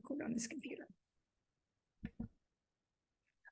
cool on this computer.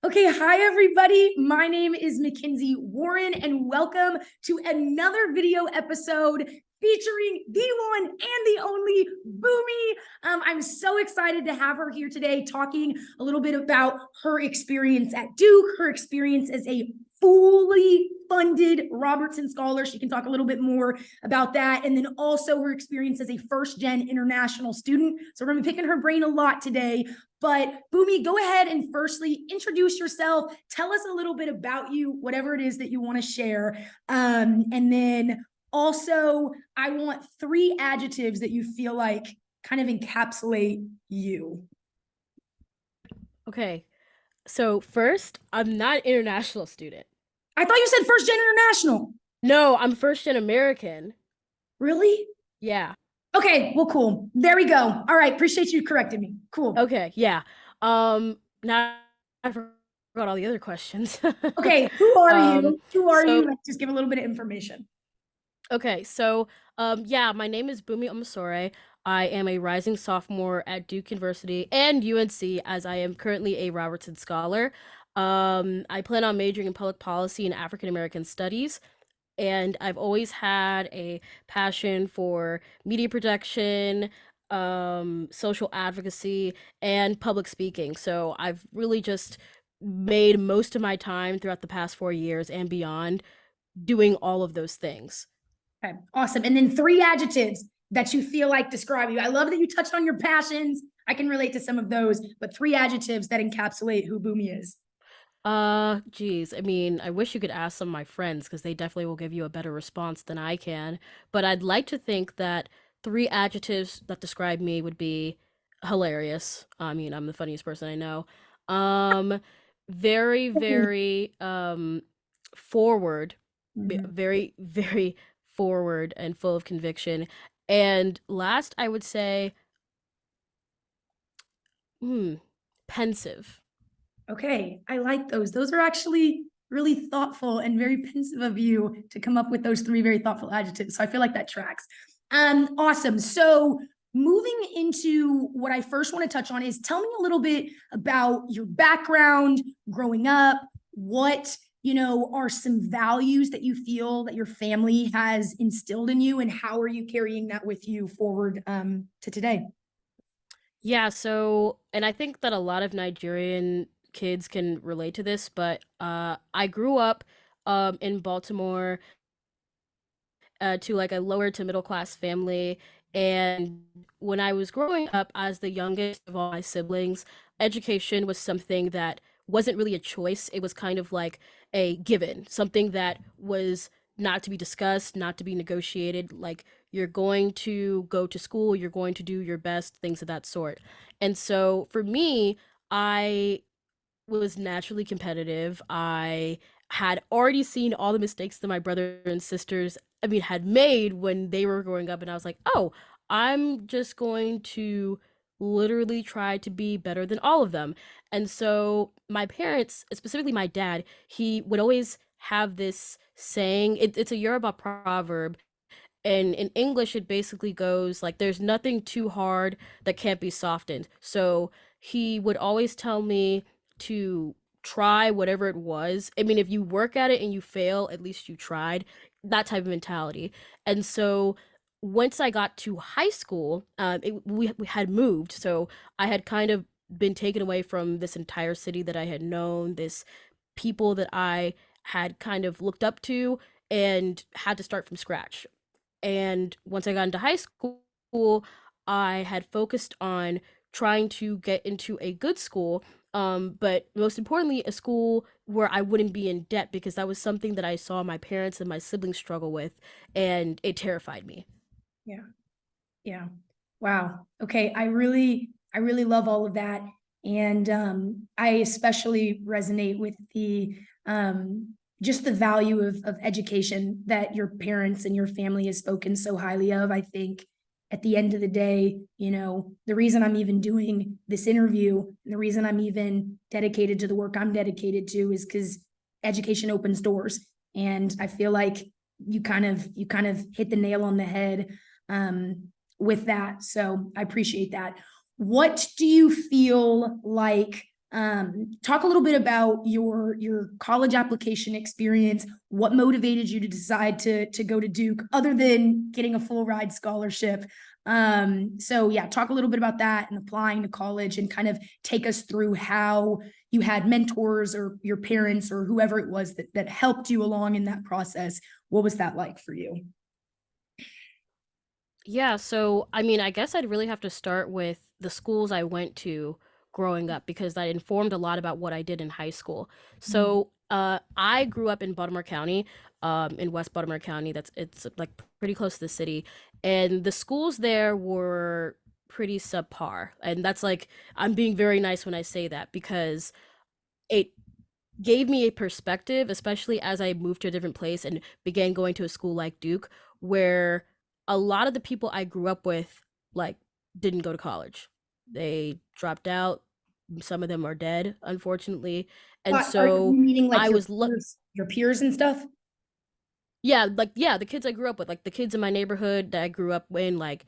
Okay, hi everybody. My name is Mackenzie Warren, and welcome to another video episode featuring the one and the only Bunmi. I'm so excited to have her here today, talking a little bit about her experience at Duke, her experience as a fully funded Robertson Scholar. She can talk a little bit more about that. And then also her experience as a first-gen international student. So we're going to be picking her brain a lot today. But Bunmi, go ahead and firstly introduce yourself. Tell us a little bit about you, whatever it is that you want to share. And then also, I want 3 adjectives that you feel like kind of encapsulate you. Okay, so first, I'm not an international student. I thought you said first gen international. No, I'm first gen American. Really? Yeah. Okay, well, cool. There we go. All right, appreciate you correcting me. Cool. Okay, yeah. Now I forgot all the other questions. Okay, who are you? Who are you? So Let's just give a little bit of information. okay, so yeah, my name is Bunmi Omisore. I am a rising sophomore at Duke University and UNC, as I am currently a Robertson Scholar. I plan on majoring in public policy and African American studies. And I've always had a passion for media production, social advocacy, and public speaking. So I've really just made most of my time throughout the past 4 years and beyond doing all of those things. Okay, awesome. And then 3 adjectives that you feel like describe you. I love that you touched on your passions. I can relate to some of those, but 3 adjectives that encapsulate who Bunmi is. Geez, I mean, I wish you could ask some of my friends because they definitely will give you a better response than I can. But I'd like to think that 3 adjectives that describe me would be hilarious. I mean, I'm the funniest person I know. Um, very, very, forward, Mhm. very, very forward and full of conviction. And last, I would say, hmm, pensive. Okay, I like those. Those are actually really thoughtful and very pensive of you to come up with those 3 very thoughtful adjectives. So I feel like that tracks. Awesome. So moving into what I first want to touch on is tell me a little bit about your background growing up. What, are some values that you feel that your family has instilled in you, and how are you carrying that with you forward to today? Yeah, so and I think that a lot of Nigerian kids can relate to this, but I grew up in Baltimore to like a lower to middle class family, and when I was growing up as the youngest of all my siblings, education was something that wasn't really a choice. It was kind of like a given, something that was not to be discussed, not to be negotiated. Like, you're going to go to school, you're going to do your best, things of that sort. And so for me, I was naturally competitive. I had already seen all the mistakes that my brother and sisters, I mean, had made when they were growing up, and I was like, "Oh, I'm just going to literally try to be better than all of them." And so my parents, specifically my dad, he would always have this saying. It's a Yoruba proverb, and in English it basically goes like, there's nothing too hard that can't be softened. So he would always tell me to try whatever it was. I mean, if you work at it and you fail, at least you tried. That type of mentality. And so once I got to high school, we had moved, so I had kind of been taken away from this entire city that I had known, this people that I had kind of looked up to, and had to start from scratch. And once I got into high school, I had focused on trying to get into a good school, but most importantly, a school where I wouldn't be in debt, because that was something that I saw my parents and my siblings struggle with, and it terrified me. Yeah. Yeah. Wow. Okay. I really love all of that. And I especially resonate with the just the value of education that your parents and your family has spoken so highly of. I think at the end of the day, the reason I'm even doing this interview and the reason I'm even dedicated to the work I'm dedicated to is because education opens doors. And I feel like you kind of hit the nail on the head with that. So I appreciate that. what do you feel like? Talk a little bit about your college application experience. What motivated you to decide to go to Duke, other than getting a full ride scholarship? So yeah, talk a little bit about that and applying to college, and kind of take us through how you had mentors or your parents or whoever it was that helped you along in that process. What was that like for you? Yeah, so I mean, I guess I'd really have to start with the schools I went to growing up because that informed a lot about what I did in high school. So, I grew up in Baltimore County, in West Baltimore County. It's like pretty close to the city, and the schools there were pretty subpar. And that's like I'm being very nice when I say that because it gave me a perspective, especially as I moved to a different place and began going to a school like Duke, where a lot of the people I grew up with, like, didn't go to college. They dropped out. Some of them are dead, unfortunately. And Are you so meaning I like was lucky. your peers and stuff? Yeah, like yeah, the kids I grew up with, like the kids in my neighborhood that I grew up in, like,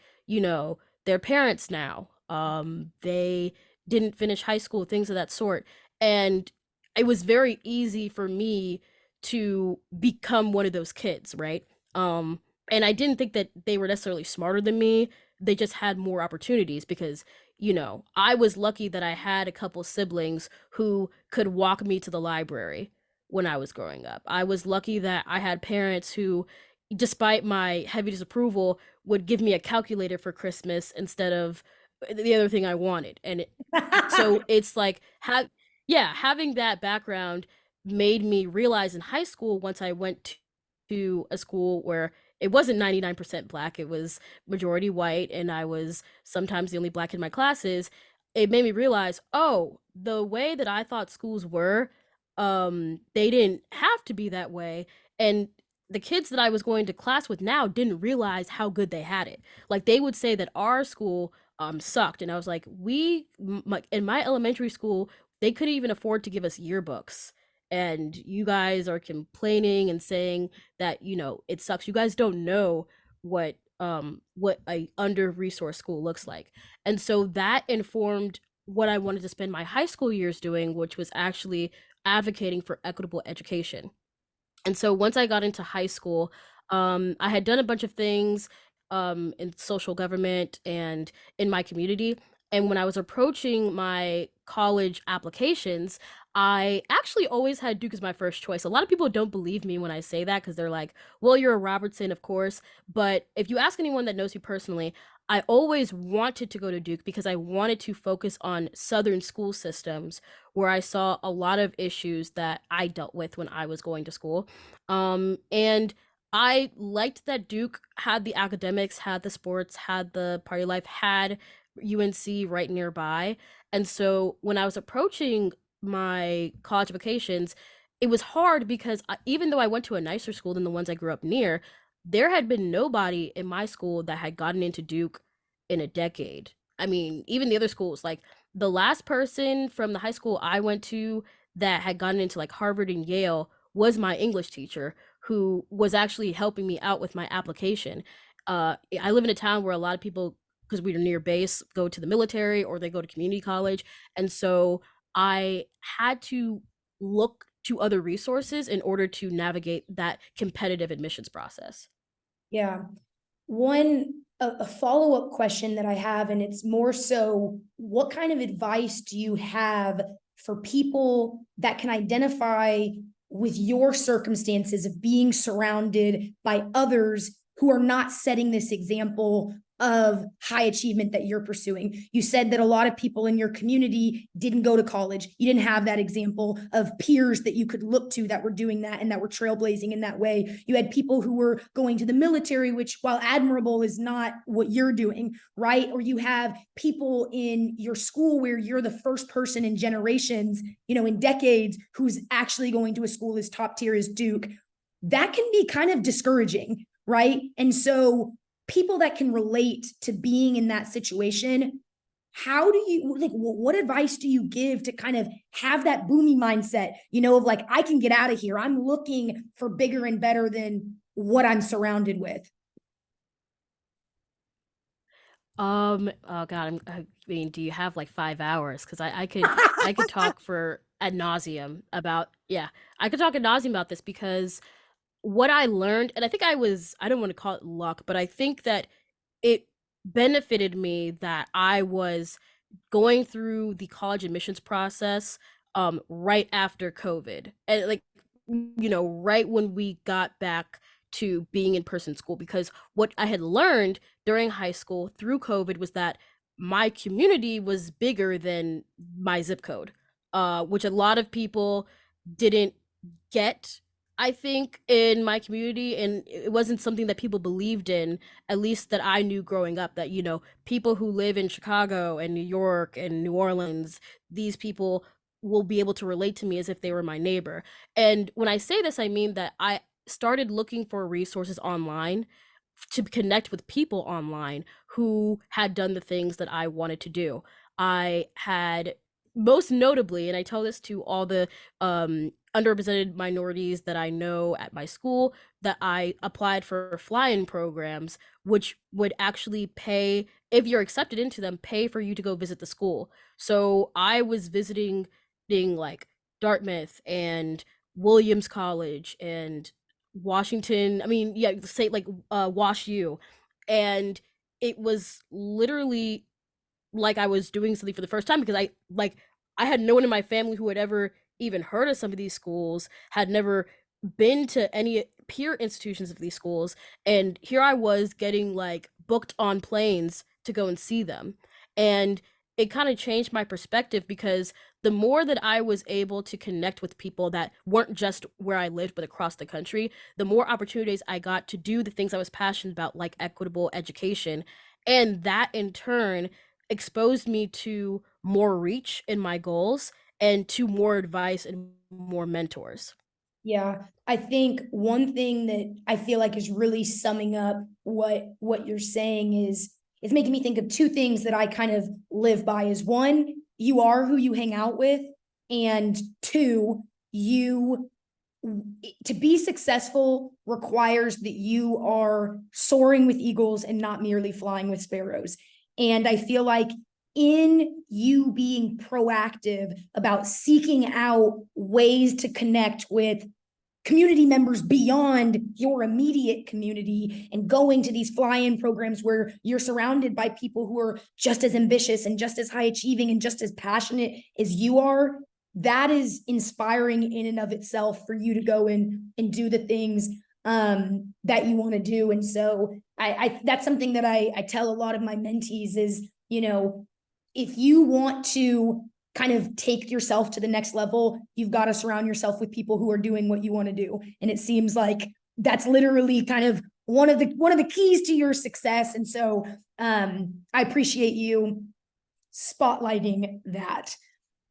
their parents now. They didn't finish high school, things of that sort. And it was very easy for me to become one of those kids, right? Um, and I didn't think that they were necessarily smarter than me. They just had more opportunities because, I was lucky that I had a couple siblings who could walk me to the library when I was growing up. I was lucky that I had parents who, despite my heavy disapproval, would give me a calculator for Christmas instead of the other thing I wanted. So it's like yeah, having that background made me realize in high school once I went to a school where it wasn't 99% black, it was majority white, and I was sometimes the only black in my classes. It made me realize, oh, the way that I thought schools were, they didn't have to be that way. And the kids that I was going to class with now didn't realize how good they had it. Like they would say that our school sucked, and I was like, in my elementary school, they couldn't even afford to give us yearbooks, and you guys are complaining and saying that it sucks. You guys don't know what a under resourced school looks like. And so that informed what I wanted to spend my high school years doing, which was actually advocating for equitable education. And so once I got into high school, I had done a bunch of things in social government and in my community. And when I was approaching my college applications, I actually always had Duke as my first choice. A lot of people don't believe me when I say that because they're like, well, you're a Robertson, of course. But if you ask anyone that knows me personally, I always wanted to go to Duke because I wanted to focus on Southern school systems where I saw a lot of issues that I dealt with when I was going to school. And I liked that Duke had the academics, had the sports, had the party life, had UNC right nearby. And so when I was approaching my college applications, it was hard because even though I went to a nicer school than the ones I grew up near, there had been nobody in my school that had gotten into Duke in a decade. I mean, even the other schools, like the last person from the high school I went to that had gotten into like Harvard and Yale was my English teacher who was actually helping me out with my application. I live in a town where a lot of people, because we are near base, go to the military or they go to community college. And so I had to look to other resources in order to navigate that competitive admissions process. Yeah. One a follow-up question that I have, and it's more so, what kind of advice do you have for people that can identify with your circumstances of being surrounded by others who are not setting this example of high achievement that you're pursuing? You said that a lot of people in your community didn't go to college. You didn't have that example of peers that you could look to that were doing that and that were trailblazing in that way. You had people who were going to the military, which, while admirable, is not what you're doing, right? Or you have people in your school where you're the first person in generations, in decades, who's actually going to a school as top tier as Duke. That can be kind of discouraging, right? And so people that can relate to being in that situation, how do you, like, what advice do you give to kind of have that Bunmi mindset, of like, I can get out of here, I'm looking for bigger and better than what I'm surrounded with? Oh God, I mean, do you have like 5 hours? Because I could talk for ad nauseum about, yeah, I could talk ad nauseum about this because what I learned, and I don't want to call it luck, but I think that it benefited me that I was going through the college admissions process right after COVID. And like right when we got back to being in person school, because what I had learned during high school through COVID was that my community was bigger than my zip code, which a lot of people didn't get, I think, in my community. And it wasn't something that people believed in, at least that I knew growing up, that people who live in Chicago and New York and New Orleans, these people will be able to relate to me as if they were my neighbor. And when I say this, I mean that I started looking for resources online to connect with people online who had done the things that I wanted to do. I had, most notably, and I tell this to all the underrepresented minorities that I know at my school, that I applied for fly-in programs, which would actually pay, if you're accepted into them, pay for you to go visit the school. So I was visiting like Dartmouth and Williams College and Washington, I mean, yeah, say like Wash U. And it was literally like I was doing something for the first time, because I had no one in my family who had ever even heard of some of these schools, had never been to any peer institutions of these schools, and here I was getting like booked on planes to go and see them. And it kind of changed my perspective, because the more that I was able to connect with people that weren't just where I lived but across the country, the more opportunities I got to do the things I was passionate about, like equitable education. And that in turn exposed me to more reach in my goals and to more advice and more mentors. Yeah, I think one thing that I feel like is really summing up what you're saying is it's making me think of two things that I kind of live by is one, you are who you hang out with, and two, you to be successful requires that you are soaring with eagles and not merely flying with sparrows. And I feel like in you being proactive about seeking out ways to connect with community members beyond your immediate community and going to these fly-in programs where you're surrounded by people who are just as ambitious and just as high achieving and just as passionate as you are, that is inspiring in and of itself for you to go in and do the things that you want to do. And so I that's something that I tell a lot of my mentees is, if you want to kind of take yourself to the next level, you've got to surround yourself with people who are doing what you want to do. And it seems like that's literally kind of one of the keys to your success. And so I appreciate you spotlighting that.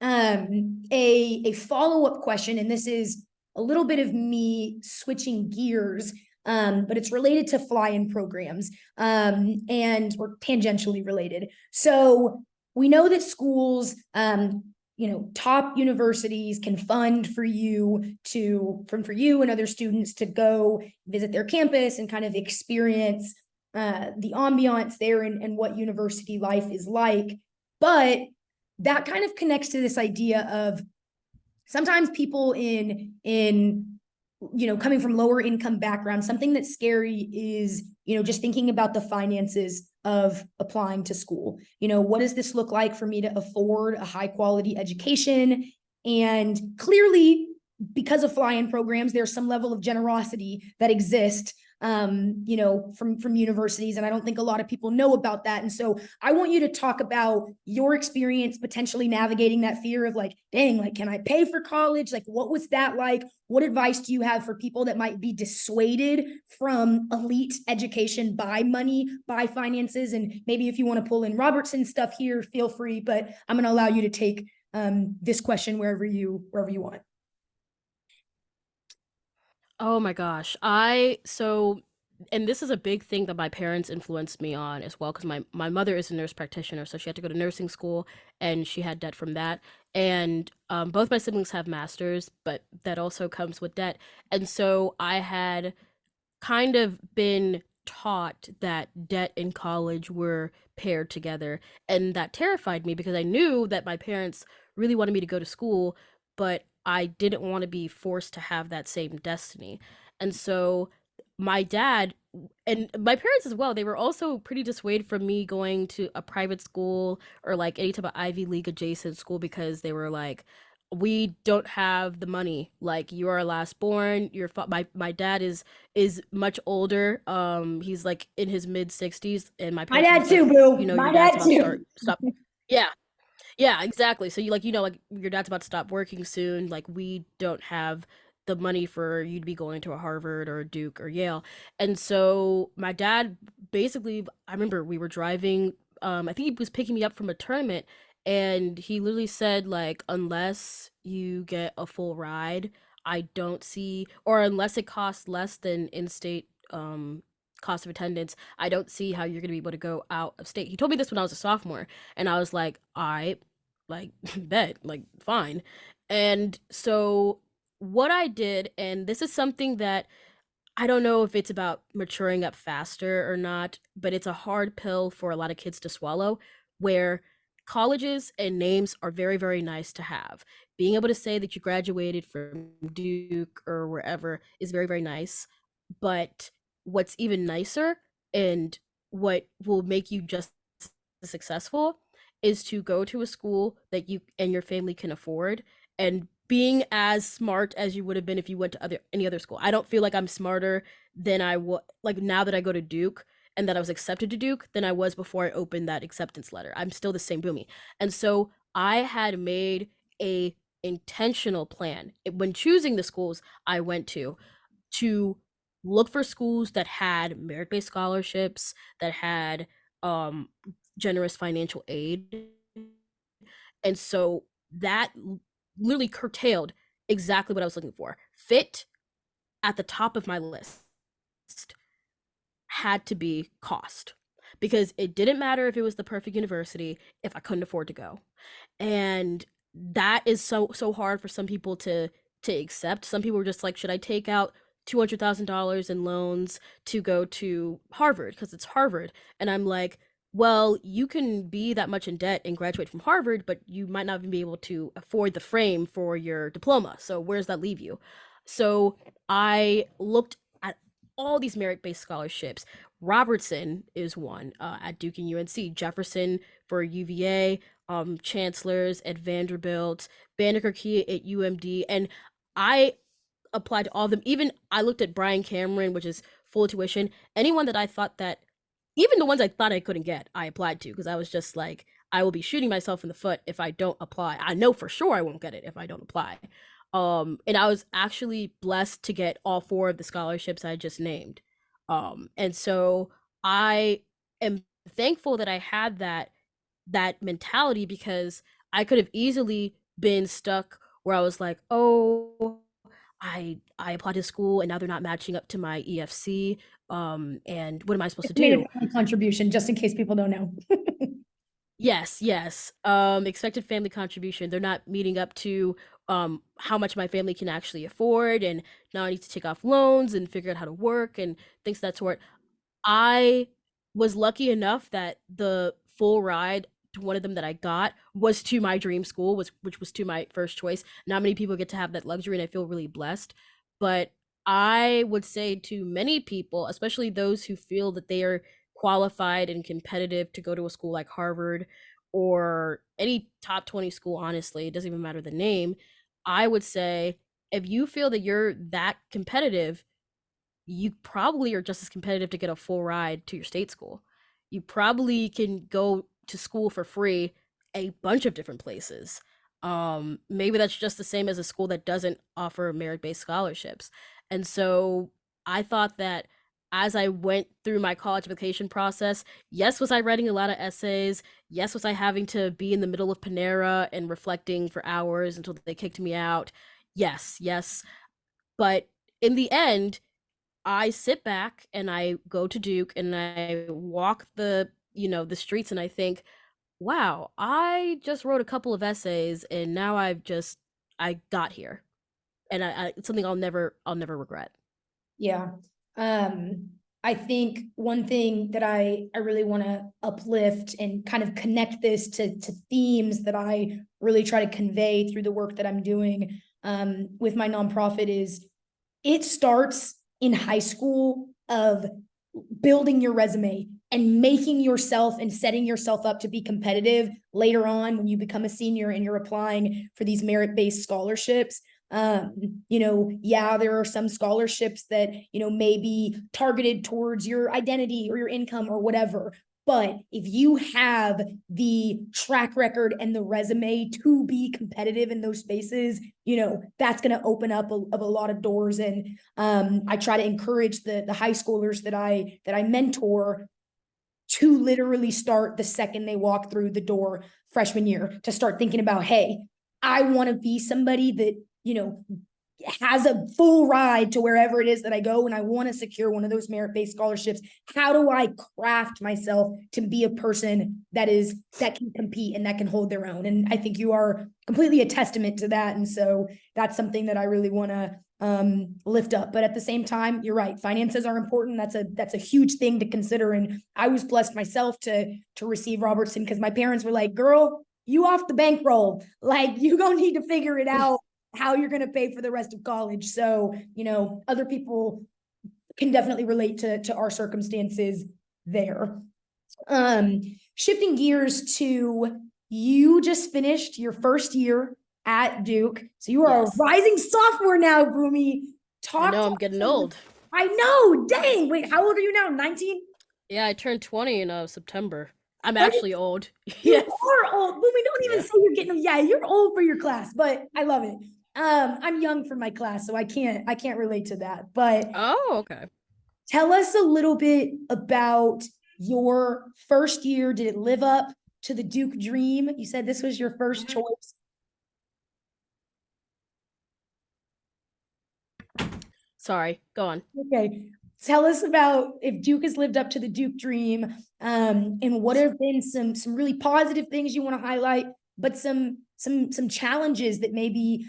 A follow-up question, and this is a little bit of me switching gears, but it's related to fly-in programs, and or tangentially related. So we know that schools, top universities can fund for you and other students to go visit their campus and kind of experience the ambiance there and what university life is like. But that kind of connects to this idea of sometimes people in coming from lower income backgrounds, something that's scary is just thinking about the finances of applying to school. What does this look like for me to afford a high quality education? And clearly, because of fly-in programs, there's some level of generosity that exists from universities, and I don't think a lot of people know about that. And so I want you to talk about your experience potentially navigating that fear of like, dang, like, can I pay for college? Like, what was that like? What advice do you have for people that might be dissuaded from elite education by money, by finances? And maybe if you want to pull in Robertson stuff here, feel free, but I'm going to allow you to take this question wherever you want. Oh my gosh. And this is a big thing that my parents influenced me on as well, because my mother is a nurse practitioner, so she had to go to nursing school and she had debt from that. And both my siblings have masters, but that also comes with debt. And so I had kind of been taught that debt and college were paired together, and that terrified me because I knew that my parents really wanted me to go to school, but I didn't want to be forced to have that same destiny. And so my dad and my parents as well, they were also pretty dissuaded from me going to a private school or like any type of Ivy League adjacent school because they were like, we don't have the money. Like, you are last born. My dad is much older. He's like in his mid 60s, and my My parents were dad just like, too, boo. your My dad's dad about to too. stop. Yeah, yeah, exactly. So like your dad's about to stop working soon. Like, we don't have the money for you to be going to a Harvard or a Duke or Yale. And so my dad basically, I remember we were driving, I think he was picking me up from a tournament, and he literally said like, unless you get a full ride, I don't see, or unless it costs less than in-state cost of attendance, I don't see how you're going to be able to go out of state. He told me this when I was a sophomore, and I was like, I like bet, like fine. And so what I did, and this is something that I don't know if it's about maturing up faster or not, but it's a hard pill for a lot of kids to swallow, where colleges and names are very, very nice to have. Being able to say that you graduated from Duke or wherever is very, very nice. But what's even nicer, and what will make you just as successful, is to go to a school that you and your family can afford, and being as smart as you would have been if you went to any other school. I don't feel like I'm smarter than I was like now that I go to Duke and that I was accepted to Duke than I was before I opened that acceptance letter. I'm still the same Boomy. And so I had made a intentional plan when choosing the schools I went to look for schools that had merit-based scholarships, that had um generous financial aid. And so that literally curtailed exactly what I was looking for. Fit at the top of my list had to be cost, because it didn't matter if it was the perfect university if I couldn't afford to go. And that is so hard for some people to accept. Some people were just like, should I take out $200,000 in loans to go to Harvard because it's Harvard? And I'm like, well, you can be that much in debt and graduate from Harvard, but you might not even be able to afford the frame for your diploma. So where does that leave you? So I looked at all these merit-based scholarships. Robertson is one at Duke and UNC. Jefferson for UVA, chancellors at Vanderbilt, Banneker Key at UMD, and I applied to all of them. Even I looked at Brian Cameron, which is full tuition. Anyone that I thought that, even the ones I thought I couldn't get, I applied to, because I was just like, I will be shooting myself in the foot if I don't apply. I know for sure I won't get it if I don't apply. And I was actually blessed to get all four of the scholarships I just named. And so I am thankful that I had that mentality, because I could have easily been stuck where I was like, oh, I applied to school and now they're not matching up to my EFC. And what am I supposed to Made do? a contribution, just in case people don't know. Yes, yes. Expected family contribution. They're not meeting up to how much my family can actually afford, and now I need to take off loans and figure out how to work and things of that sort. I was lucky enough that the full ride to one of them that I got was to my dream school, which was to my first choice. Not many people get to have that luxury, and I feel really blessed. But I would say to many people, especially those who feel that they are qualified and competitive to go to a school like Harvard or any top 20 school, honestly, it doesn't even matter the name. I would say, if you feel that you're that competitive, you probably are just as competitive to get a full ride to your state school. You probably can go to school for free a bunch of different places. Maybe that's just the same as a school that doesn't offer merit-based scholarships. And so I thought that as I went through my college application process, yes, was I writing a lot of essays? Yes, was I having to be in the middle of Panera and reflecting for hours until they kicked me out? Yes, yes. But in the end, I sit back and I go to Duke and I walk the streets, and I think, wow, I just wrote a couple of essays and now I got here. And it's something I'll never regret. Yeah. Um, I think one thing that I really want to uplift and kind of connect this to themes that I really try to convey through the work that I'm doing with my nonprofit is it starts in high school of building your resume and making yourself and setting yourself up to be competitive later on when you become a senior and you're applying for these merit-based scholarships. Yeah, there are some scholarships that, may be targeted towards your identity or your income or whatever. But if you have the track record and the resume to be competitive in those spaces, that's going to open up a lot of doors. And I try to encourage the high schoolers that I mentor to literally start the second they walk through the door freshman year, to start thinking about, hey, I want to be somebody that, has a full ride to wherever it is that I go, and I want to secure one of those merit-based scholarships. How do I craft myself to be a person that can compete and that can hold their own? And I think you are completely a testament to that. And so that's something that I really want to lift up. But at the same time, you're right, finances are important. That's a huge thing to consider. And I was blessed myself to receive Robertson, because my parents were like, girl, you off the bankroll, like you gonna need to figure it out how you're going to pay for the rest of college. So, other people can definitely relate to our circumstances there. Shifting gears to, you just finished your first year at Duke. So you are a rising sophomore now, Bunmi. I know, I'm getting old. I know, dang. Wait, how old are you now? 19? Yeah, I turned 20 in September. I'm actually old. You are old. Bunmi, don't even say you're getting, you're old for your class, but I love it. I'm young for my class, so I can't relate to that. But okay. Tell us a little bit about your first year. Did it live up to the Duke dream? You said this was your first choice. Sorry, go on. Okay. Tell us about if Duke has lived up to the Duke dream, and what have been some really positive things you want to highlight, but some challenges that maybe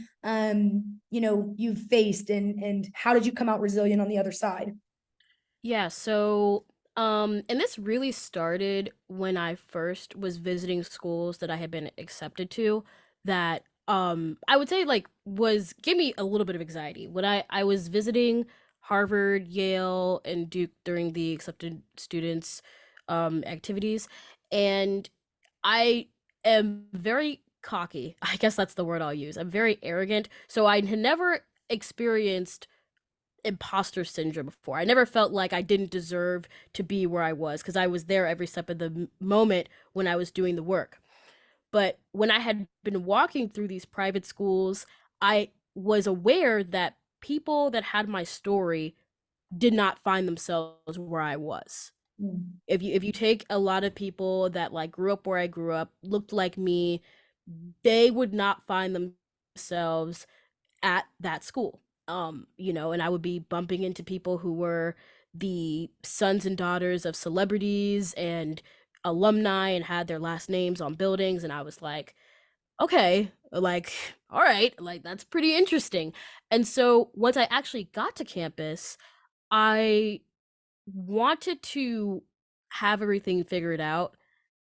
you've faced, and how did you come out resilient on the other side? Yeah, so and this really started when I first was visiting schools that I had been accepted to, that I would say like was give me a little bit of anxiety. When I was visiting Harvard, Yale, and Duke during the accepted students activities, and I am very cocky. I guess that's the word I'll use. I'm very arrogant. So I had never experienced imposter syndrome before. I never felt like I didn't deserve to be where I was, because I was there every step of the moment when I was doing the work. But when I had been walking through these private schools, I was aware that people that had my story did not find themselves where I was. If you take a lot of people that like grew up where I grew up, looked like me, they would not find themselves at that school. And I would be bumping into people who were the sons and daughters of celebrities and alumni and had their last names on buildings, and I was like, okay, like, all right, like that's pretty interesting. And so once I actually got to campus, I wanted to have everything figured out,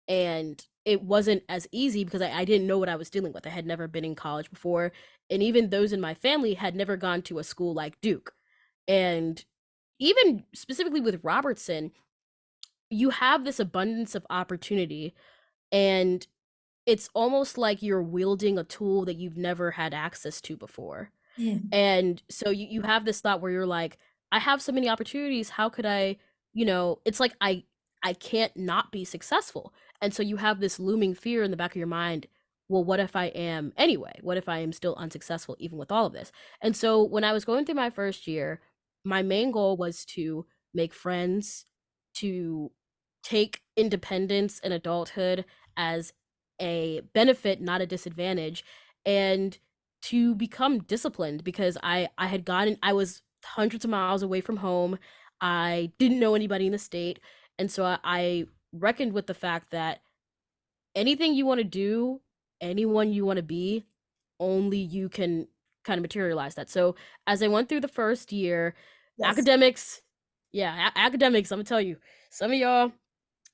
and it wasn't as easy because I didn't know what I was dealing with. I had never been in college before, and even those in my family had never gone to a school like Duke. And even specifically with Robertson, you have this abundance of opportunity, and it's almost like you're wielding a tool that you've never had access to before. And so you have this thought where you're like, I have so many opportunities, how could I, it's like I can't not be successful. And so you have this looming fear in the back of your mind, well, what if I am anyway? What if I am still unsuccessful even with all of this? And so when I was going through my first year, my main goal was to make friends, to take independence and adulthood as a benefit, not a disadvantage, and to become disciplined, because I was hundreds of miles away from home. I didn't know anybody in the state. And so I reckoned with the fact that anything you want to do, anyone you want to be, only you can kind of materialize that. So as I went through the first year, academics Yeah, academics, I'm gonna tell you, some of y'all,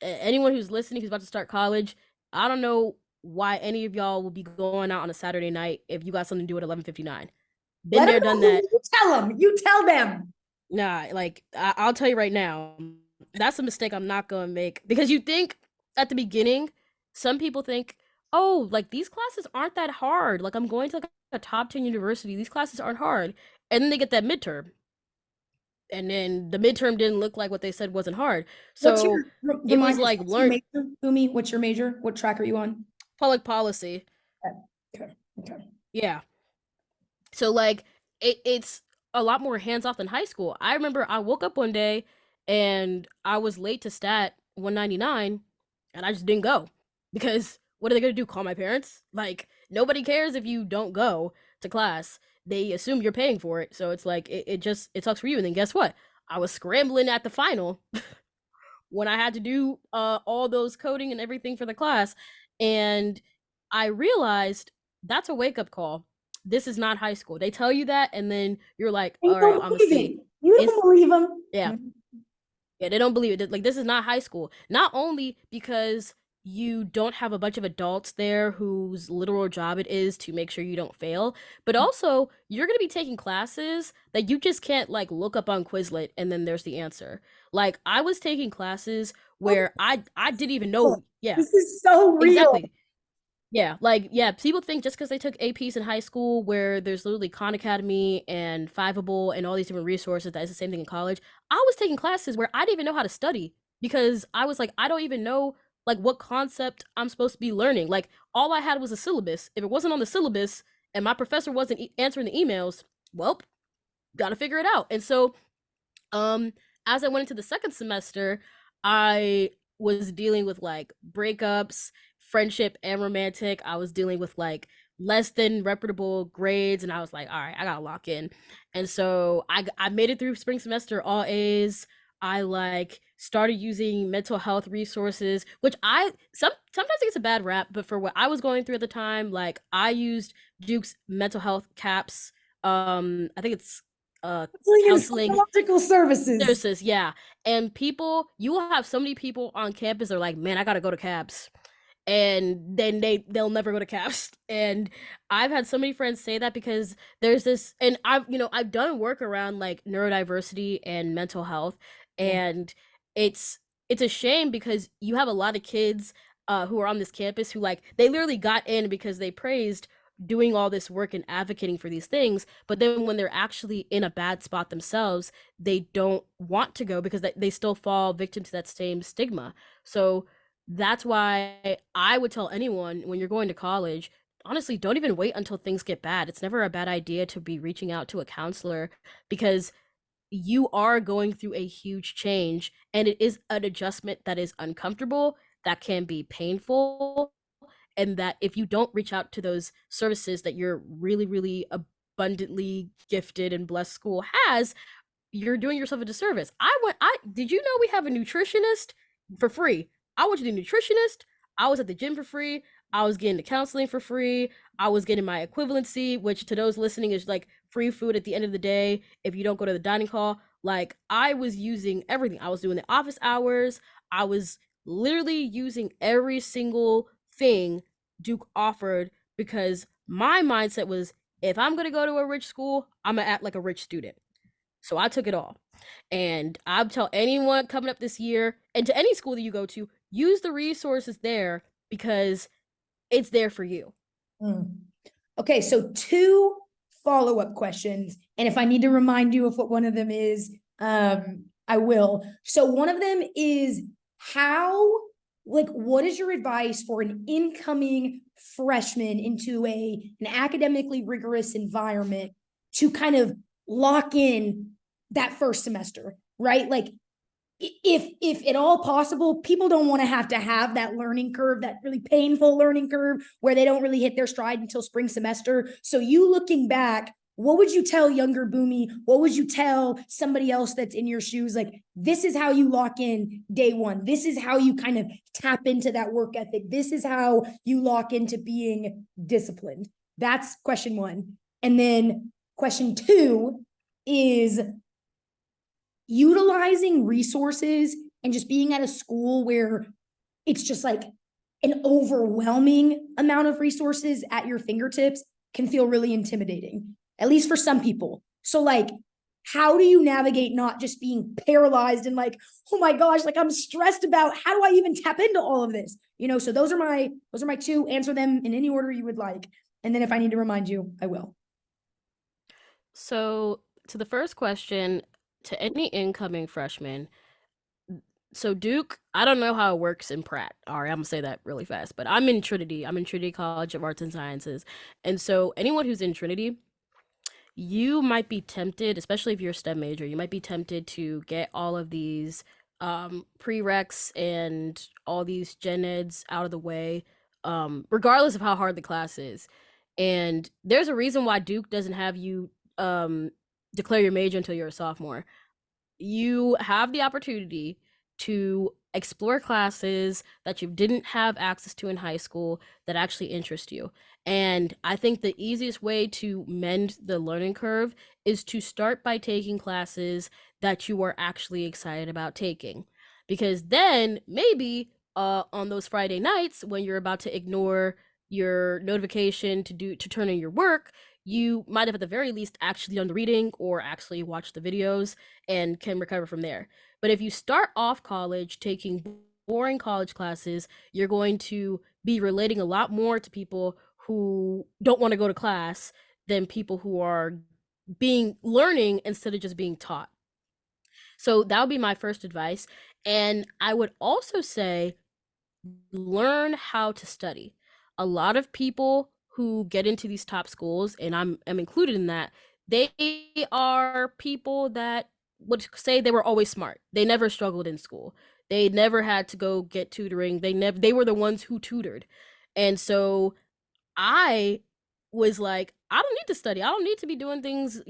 anyone who's listening who's about to start college, I don't know why any of y'all will be going out on a Saturday night if you got something to do at 11:59. Been Let them there, done know. that. You tell them. You tell them. Nah, like I'll tell you right now, that's a mistake I'm not gonna make because you think at the beginning, some people think, oh, like these classes aren't that hard. Like I'm going to like a top 10 university. These classes aren't hard, and then they get that midterm, and then the midterm didn't look like what they said wasn't hard. What's your So it was remind us? like What's your learn major, Bumi? What's your major? What track are you on? public policy. Okay. Okay. Yeah. So like it's a lot more hands off than high school. I remember I woke up one day and I was late to stat 199 and I just didn't go because what are they going to do, call my parents? Like nobody cares if you don't go to class. They assume you're paying for it. So it's like it just it sucks for you. And then guess what? I was scrambling at the final when I had to do all those coding and everything for the class. And I realized that's a wake up call. This is not high school. They tell you that, and then you're like, And you all right, don't I'm gonna believe see. it. You It's don't believe them. yeah, yeah, they don't believe it. Like this is not high school. Not only because you don't have a bunch of adults there whose literal job it is to make sure you don't fail, but also you're going to be taking classes that you just can't like look up on Quizlet and then there's the answer. Like I was taking classes Oh, where I didn't even know, yeah, this is so real. exactly. Yeah, like yeah, people think just because they took APs in high school where there's literally Khan Academy and Fiveable and all these different resources that is the same thing in college. I was taking classes where I didn't even know how to study because I was like, I don't even know like what concept I'm supposed to be learning. Like all I had was a syllabus. If it wasn't on the syllabus and my professor wasn't answering the emails, well, got to figure it out. And so um, as I went into the second semester, I was dealing with like breakups, friendship, and romantic. I was dealing with like less than reputable grades, and I was like, all right, I gotta lock in. And so I made it through spring semester all A's. I like started using mental health resources, which I sometimes think it's a bad rap, but for what I was going through at the time, like I used Duke's mental health caps. I think it's Counseling and counseling psychological services. services, yeah. And people, you will have so many people on campus that are like, man, I gotta go to cabs. And then they'll never go to cabs. And I've had so many friends say that because there's this, and I've done work around like neurodiversity and mental health, and it's it's a shame because you have a lot of kids who are on this campus who like they literally got in because they praised doing all this work and advocating for these things, but then when they're actually in a bad spot themselves, they don't want to go because they still fall victim to that same stigma. So that's why I would tell anyone when you're going to college, honestly, don't even wait until things get bad. It's never a bad idea to be reaching out to a counselor because you are going through a huge change and it is an adjustment that is uncomfortable, that can be painful, and that if you don't reach out to those services that your really, really abundantly gifted and blessed school has, you're doing yourself a disservice. I did you know we have a nutritionist for free? I went to the nutritionist. I was at the gym for free. I was getting the counseling for free. I was getting my equivalency, which to those listening is like free food at the end of the day if you don't go to the dining hall. Like I was using everything. I was doing the office hours. I was literally using every single thing Duke offered because my mindset was if I'm going to go to a rich school, I'm going to act like a rich student. So I took it all. And I'll tell anyone coming up this year and to any school that you go to, use the resources there because it's there for you. Okay, so two follow-up questions. And if I need to remind you of what one of them is, I will. So one of them is what is your advice for an incoming freshman into an academically rigorous environment to kind of lock in that first semester, right? Like if at all possible, people don't want to have that learning curve, that really painful learning curve where they don't really hit their stride until spring semester. So you looking back, what would you tell younger Bunmi? What would you tell somebody else that's in your shoes? Like, this is how you lock in day one. This is how you kind of tap into that work ethic. This is how you lock into being disciplined. That's question one. And then question two is utilizing resources and just being at a school where it's just like an overwhelming amount of resources at your fingertips can feel really intimidating, at least for some people. So like, how do you navigate not just being paralyzed and like, oh my gosh, like I'm stressed about how do I even tap into all of this? So those are my two. Answer them in any order you would like. And then if I need to remind you, I will. So, to the first question, to any incoming freshman, so Duke, I don't know how it works in Pratt. All right, I'm gonna say that really fast, but I'm in Trinity. I'm in Trinity College of Arts and Sciences. And so, anyone who's in Trinity, you might be tempted, especially if you're a STEM major, you might be tempted to get all of these prereqs and all these gen eds out of the way, regardless of how hard the class is. And there's a reason why Duke doesn't have you declare your major until you're a sophomore. You have the opportunity to explore classes that you didn't have access to in high school that actually interest you. And I think the easiest way to mend the learning curve is to start by taking classes that you are actually excited about taking. Because then maybe on those Friday nights when you're about to ignore your notification to turn in your work, you might have at the very least actually done the reading or actually watched the videos and can recover from there. But if you start off college taking boring college classes, you're going to be relating a lot more to people who don't want to go to class than people who are being learning instead of just being taught. So that would be my first advice. And I would also say learn how to study. A lot of people who get into these top schools, and I'm included in that, they are people that would say they were always smart. They never struggled in school. They never had to go get tutoring. They were the ones who tutored. And so I was like, I don't need to study. I don't need to be doing things,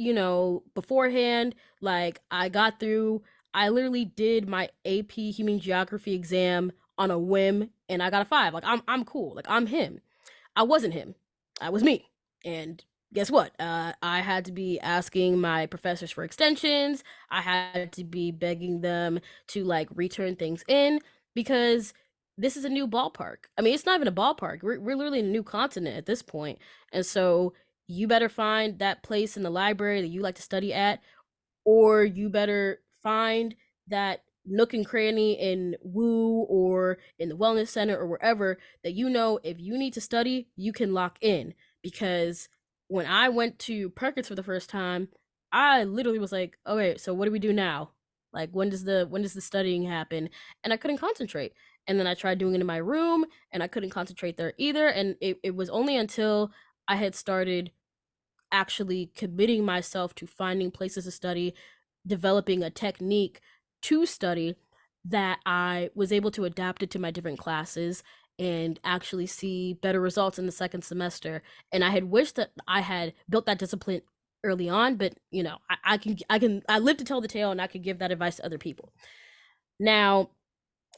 beforehand. Like I literally did my AP human geography exam on a whim and I got a 5. Like I'm cool. Like I'm him. I wasn't him. I was me. And guess what? I had to be asking my professors for extensions. I had to be begging them to like return things in because this is a new ballpark. I mean, it's not even a ballpark. We're literally in a new continent at this point. And so you better find that place in the library that you like to study at, or you better find that nook and cranny in Woo or in the wellness center or wherever that if you need to study, you can lock in. Because when I went to Perkins for the first time, I literally was like, okay, so what do we do now? Like when does the studying happen? And I couldn't concentrate. And then I tried doing it in my room and I couldn't concentrate there either. And it was only until I had started actually committing myself to finding places to study, developing a technique to study, that I was able to adapt it to my different classes and actually see better results in the second semester. And I had wished that I had built that discipline early on, but I live to tell the tale and I can give that advice to other people. Now,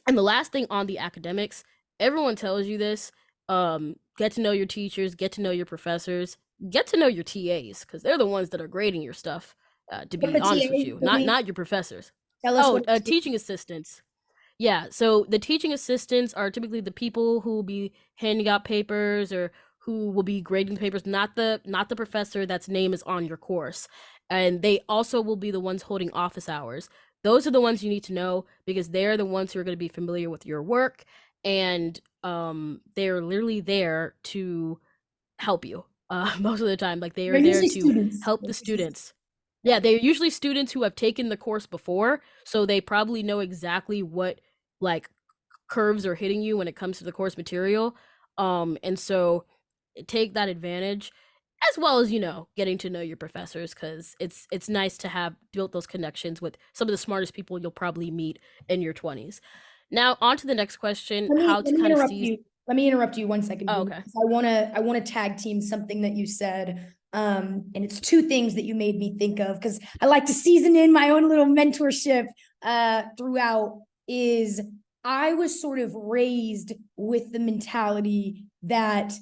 and the last thing on the academics, everyone tells you this. Get to know your teachers, get to know your professors, get to know your TAs because they're the ones that are grading your stuff. To What be the honest with TA, you, not your professors. tell us Oh, what. teaching assistants. Yeah, so the teaching assistants are typically the people who will be handing out papers or who will be grading the papers, not the professor that's name is on your course. And they also will be the ones holding office hours. Those are the ones you need to know because they're the ones who are going to be familiar with your work and they're literally there to help you. Most of the time, like they They're are there usually to students. help the students. Yeah, they're usually students who have taken the course before, so they probably know exactly what like curves are hitting you when it comes to the course material. And so take that advantage as well as getting to know your professors because it's nice to have built those connections with some of the smartest people you'll probably meet in your 20s. Now on to the next question, Let me how let to me kind of interrupt seize. you. Let me interrupt you 1 second, Oh, Boom. okay. I wanna tag team something that you said. And it's two things that you made me think of because I like to season in my own little mentorship throughout. Is I was sort of raised with the mentality that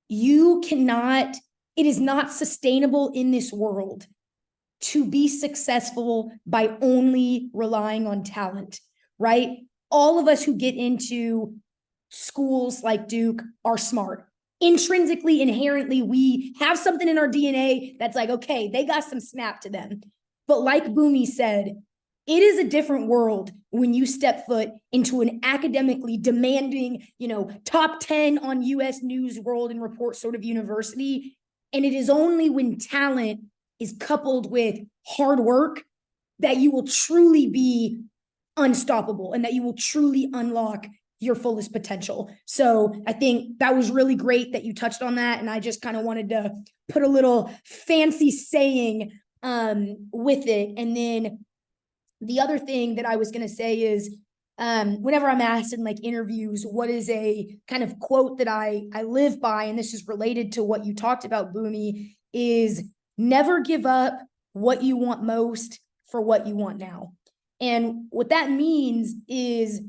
you cannot, it is not sustainable in this world to be successful by only relying on talent, right? All of us who get into schools like Duke are smart. Intrinsically, inherently, we have something in our DNA that's like, okay, they got some snap to them. But like Bunmi said, it is a different world when you step foot into an academically demanding, top 10 on US News, World and Report sort of university. And it is only when talent is coupled with hard work that you will truly be unstoppable and that you will truly unlock your fullest potential. So I think that was really great that you touched on that. And I just kind of wanted to put a little fancy saying with it. And then the other thing that I was going to say is whenever I'm asked in like interviews, what is a kind of quote that I live by, and this is related to what you talked about, Bunmi, is never give up what you want most for what you want now. And what that means is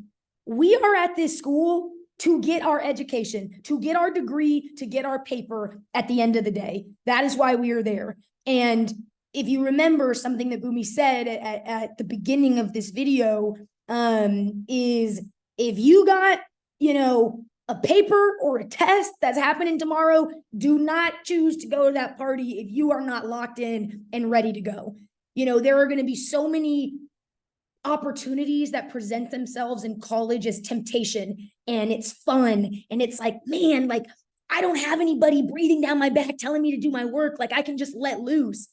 we are at this school to get our education, to get our degree, to get our paper at the end of the day. That is why we are there. And if you remember something that Bunmi said at the beginning of this video, is if you got, a paper or a test that's happening tomorrow, do not choose to go to that party if you are not locked in and ready to go. There are going to be so many opportunities that present themselves in college as temptation, and it's fun, and it's like, man, like I don't have anybody breathing down my back telling me to do my work, like I can just let loose.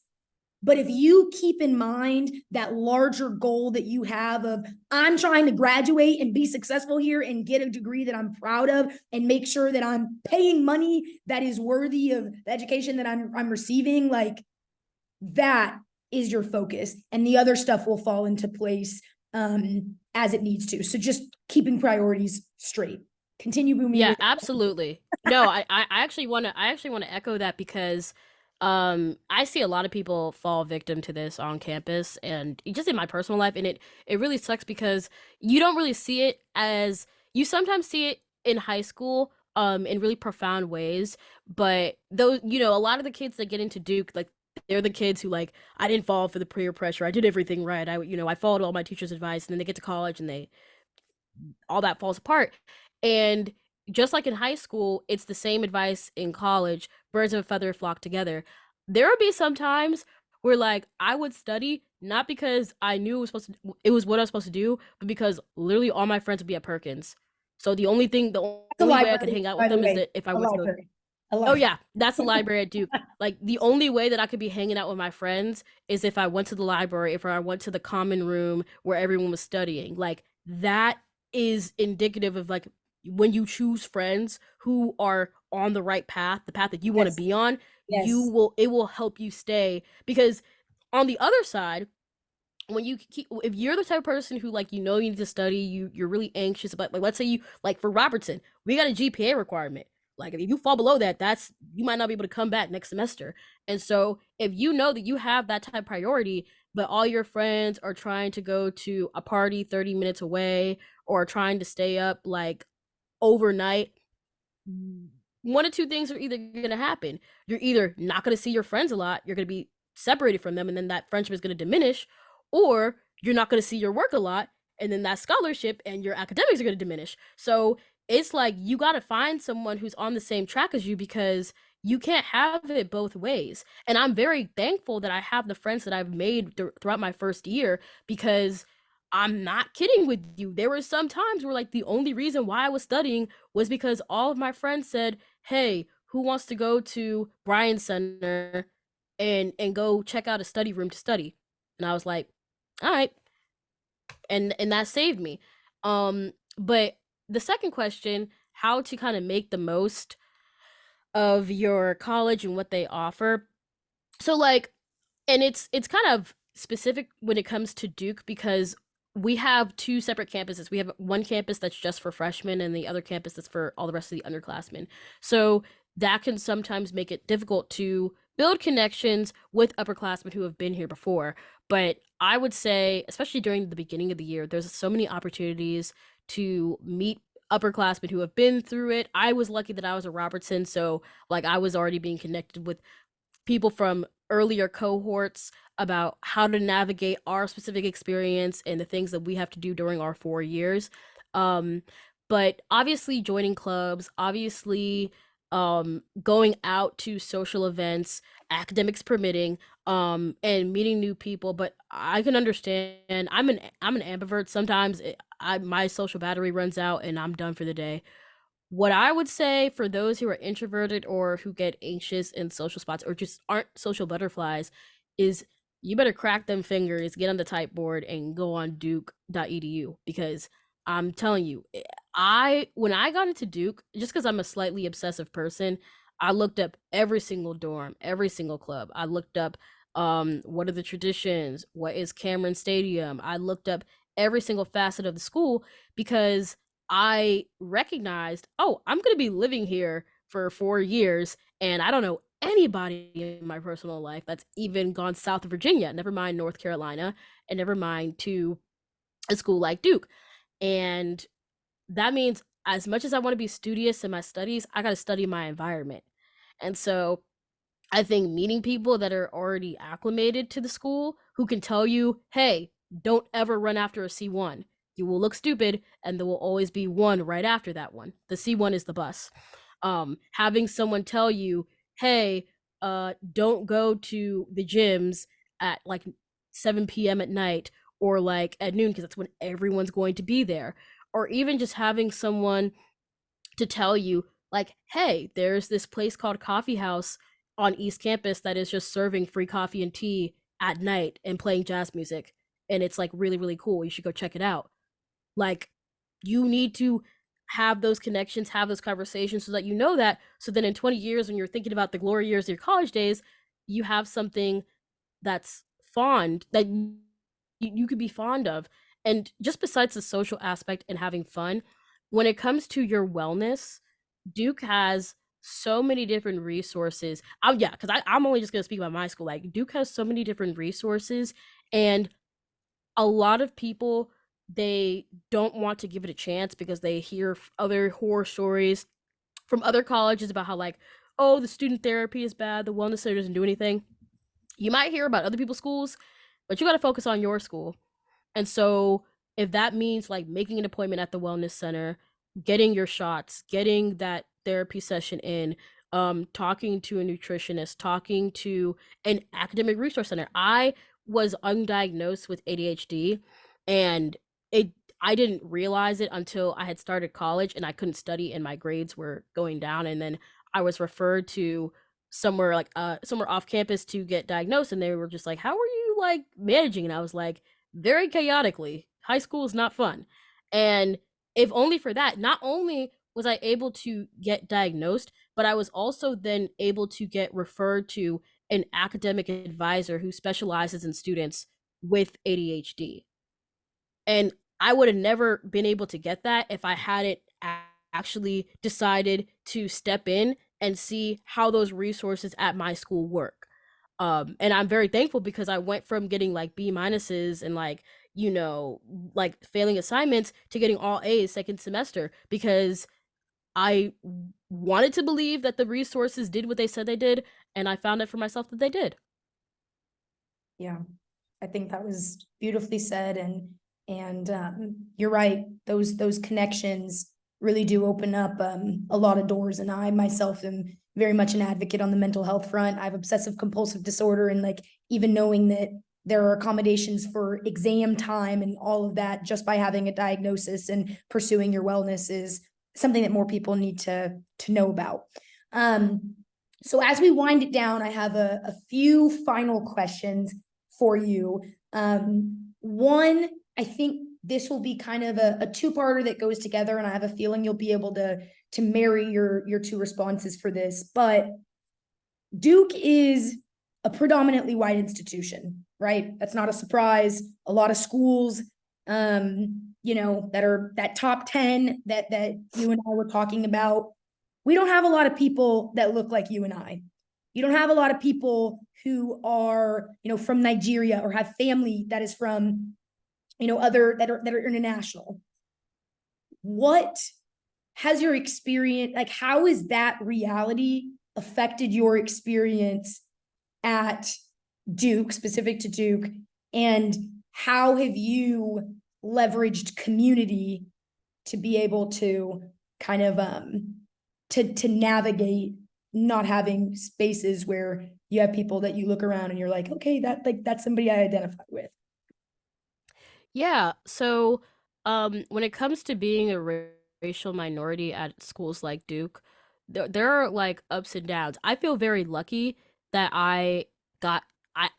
But if you keep in mind that larger goal that you have of, I'm trying to graduate and be successful here and get a degree that I'm proud of and make sure that I'm paying money that is worthy of the education that I'm receiving, like that is your focus, and the other stuff will fall into place as it needs to. So just keeping priorities straight. Continue, Bunmi. Yeah, absolutely. No, I actually want to echo that because I see a lot of people fall victim to this on campus and just in my personal life, and it really sucks because you don't really see it as you sometimes see it in high school in really profound ways, but those a lot of the kids that get into Duke, like they're the kids who like, I didn't fall for the peer pressure, I did everything right, I followed all my teachers' advice, and then they get to college and they all that falls apart. And just like in high school, it's the same advice in college. Birds of a feather flock together. There would be some times where like I would study not because I knew it was what I was supposed to do, but because literally all my friends would be at Perkins. So the only way I could hang out with them is that if I went to go. Oh yeah, that's the library at Duke. Like the only way that I could be hanging out with my friends is if I went to the library, if I went to the common room where everyone was studying. Like that is indicative of like when you choose friends who are on the right path, the path that you want to be on, Yes. it will help you stay. Because on the other side, when you keep, if you're the type of person who like you need to study, you're really anxious about, like, let's say you like for Robertson, we got a GPA requirement. Like if you fall below that, that's you might not be able to come back next semester. And so if you know that you have that type of priority, but all your friends are trying to go to a party 30 minutes away or trying to stay up like overnight, one of two things are either going to happen. You're either not going to see your friends a lot, you're going to be separated from them, and then that friendship is going to diminish, or you're not going to see your work a lot, and then that scholarship and your academics are going to diminish. So it's like you got to find someone who's on the same track as you, because you can't have it both ways. And I'm very thankful that I have the friends that I've made throughout my first year, because I'm not kidding with you. There were some times where like the only reason why I was studying was because all of my friends said, "Hey, who wants to go to Bryan Center and go check out a study room to study?" And I was like, "All right." And that saved me. But the second question, how to kind of make the most of your college and what they offer. So like, and it's kind of specific when it comes to Duke, because we have two separate campuses. We have one campus that's just for freshmen and the other campus that's for all the rest of the underclassmen. So that can sometimes make it difficult to build connections with upperclassmen who have been here before. But I would say, especially during the beginning of the year, there's so many opportunities to meet upperclassmen who have been through it. I was lucky that I was a Robertson, so like I was already being connected with people from earlier cohorts about how to navigate our specific experience and the things that we have to do during our 4 years. Um, but obviously, joining clubs, obviously, going out to social events, academics permitting, and meeting new people. But I can understand. I'm an ambivert. Sometimes my social battery runs out and I'm done for the day. What I would say for those who are introverted or who get anxious in social spots or just aren't social butterflies is you better crack them fingers, get on the typeboard, and go on duke.edu because I'm telling you, I when I got into Duke, just because I'm a slightly obsessive person, I looked up every single dorm, every single club. I looked up what are the traditions, what is Cameron Stadium. I looked up every single facet of the school because I recognized, oh, I'm going to be living here for 4 years, and I don't know anybody in my personal life that's even gone south of Virginia, never mind North Carolina, and never mind to a school like Duke. And that means as much as I want to be studious in my studies, I got to study my environment. And so I think meeting people that are already acclimated to the school who can tell you, hey, don't ever run after a C1. You will look stupid, and there will always be one right after that one. The C1 is the bus. Having someone tell you, hey, don't go to the gyms at like 7 p.m. at night or like at noon because that's when everyone's going to be there. Or even just having someone to tell you like, hey, there's this place called Coffee House on East Campus that is just serving free coffee and tea at night and playing jazz music, and it's like really really cool, you should go check it out. Like, you need to have those connections, have those conversations so that you know that, so then in 20 years when you're thinking about the glory years of your college days, you have something that's fond that you could be fond of. And just besides the social aspect and having fun, when it comes to your wellness, Duke has so many different resources. Oh yeah, because I'm only just gonna speak about my school. Like Duke has so many different resources, and a lot of people they don't want to give it a chance because they hear other horror stories from other colleges about how like, oh, the student therapy is bad, the wellness center doesn't do anything. You might hear about other people's schools, but you got to focus on your school. And so if that means like making an appointment at the wellness center, getting your shots, getting that therapy session in, talking to a nutritionist, talking to an academic resource center. I was undiagnosed with ADHD, and it I didn't realize it until I had started college and I couldn't study and my grades were going down, and then I was referred to somewhere off campus to get diagnosed, and they were just like, how are you like managing? And I was like, very chaotically. High school is not fun. And if only for that, not only was I able to get diagnosed, but I was also then able to get referred to an academic advisor who specializes in students with ADHD. And I would have never been able to get that if I hadn't actually decided to step in and see how those resources at my school work. And I'm very thankful because I went from getting like B minuses and like, like failing assignments to getting all A's second semester because I wanted to believe that the resources did what they said they did, and I found out for myself that they did. Yeah, I think that was beautifully said, and you're right. Those connections really do open up a lot of doors. And I myself am very much an advocate on the mental health front. I have obsessive compulsive disorder, and like even knowing that there are accommodations for exam time and all of that just by having a diagnosis and pursuing your wellness is something that more people need to know about. So as we wind it down, I have a few final questions for you. One, I think this will be kind of a two-parter that goes together, and I have a feeling you'll be able to marry your two responses for this. But Duke is a predominantly white institution, right? That's not a surprise. A lot of schools, that are that top 10 that you and I were talking about, we don't have a lot of people that look like you and I. You don't have a lot of people who are, from Nigeria or have family that is from, other that are international. What has your experience, like, how has that reality affected your experience at Duke, specific to Duke, and how have you leveraged community to be able to kind of to navigate not having spaces where you have people that you look around and you're like, okay, that's somebody I identify with. Yeah, so, when it comes to being a racial minority at schools like Duke, there are, like, ups and downs. I feel very lucky that got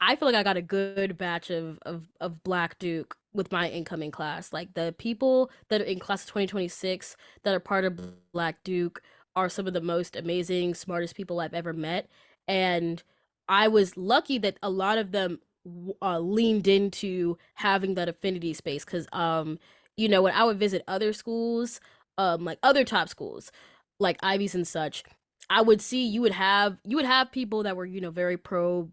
I feel like I got a good batch of Black Duke with my incoming class. Like, the people that are in class of 2026 that are part of Black Duke are some of the most amazing, smartest people I've ever met, and I was lucky that a lot of them leaned into having that affinity space because when I would visit other schools, like other top schools like Ivies and such, I would see you would have people that were very pro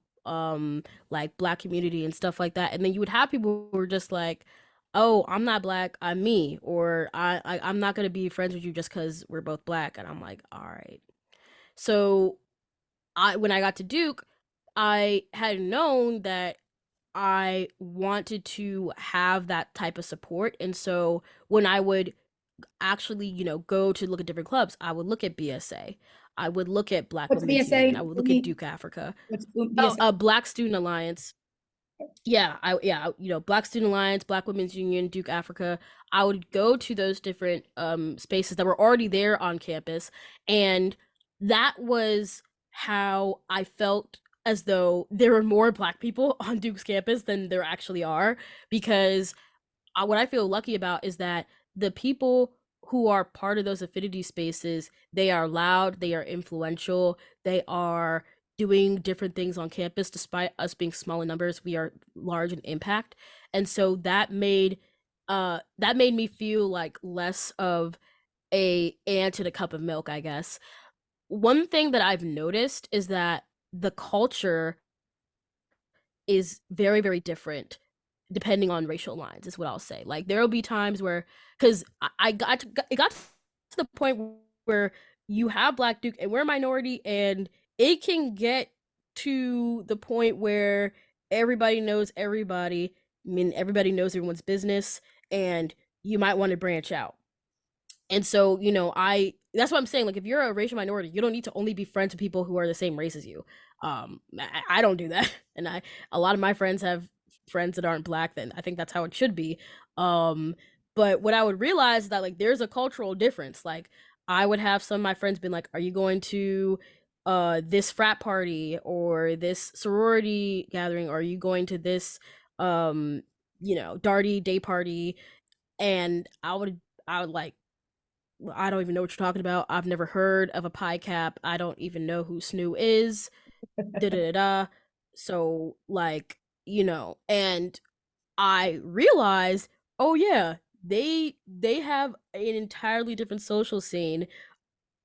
like Black community and stuff like that, and then you would have people who were just like, oh, I'm not Black, I'm me, or I'm not gonna be friends with you just because we're both Black. And I'm like, all right. So when I got to Duke, I had known that I wanted to have that type of support. And so when I would actually, go to look at different clubs, I would look at BSA. I would look at Black What's Women's Union. I BSA? would look at Duke Africa. What's Oh, BSA? Black Student Alliance. Black Student Alliance, Black Women's Union, Duke Africa. I would go to those different spaces that were already there on campus, and that was how I felt as though there were more Black people on Duke's campus than there actually are, because what I feel lucky about is that the people who are part of those affinity spaces, they are loud, they are influential, they are doing different things on campus. Despite us being small in numbers, we are large in impact. And so that made me feel like less of a ant in a cup of milk, I guess. One thing that I've noticed is that the culture is very, very different depending on racial lines, is what I'll say. Like, there'll be times where, because it got to the point where you have Black Duke and we're a minority, and it can get to the point where everybody knows everybody. I mean, everybody knows everyone's business, and you might want to branch out. And so, I that's what I'm saying. Like, if you're a racial minority, you don't need to only be friends with people who are the same race as you. I don't do that, and a lot of my friends have friends that aren't Black. Then I think that's how it should be. Um, but what I would realize is that, like, there's a cultural difference. Like, I would have some of my friends been like, "Are you going to this frat party or this sorority gathering? Or are you going to this Darty day party?" And I would like, I don't even know what you're talking about. I've never heard of a pie cap. I don't even know who Snoo is. Da da da da. So, like, and I realized, oh yeah, they have an entirely different social scene.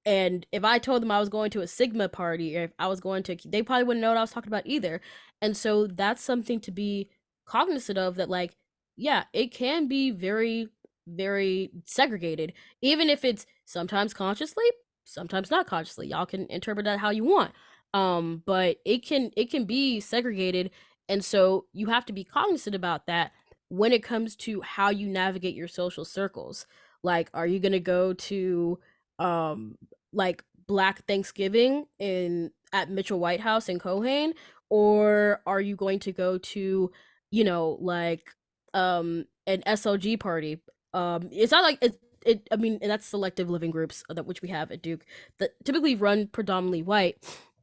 And if I told them I was going to a Sigma party, or if I was going to, they probably wouldn't know what I was talking about either. And so that's something to be cognizant of, that, like, yeah, it can be very, very segregated, even if it's sometimes consciously, sometimes not consciously. Y'all can interpret that how you want. But it can be segregated. And so you have to be cognizant about that when it comes to how you navigate your social circles. Like, are you going to go to, um like, Black Thanksgiving in at Mitchell White House in Cohane, or are you going to go to, like, an SLG party? It's not like it. I mean, and that's selective living groups that which we have at Duke that typically run predominantly white,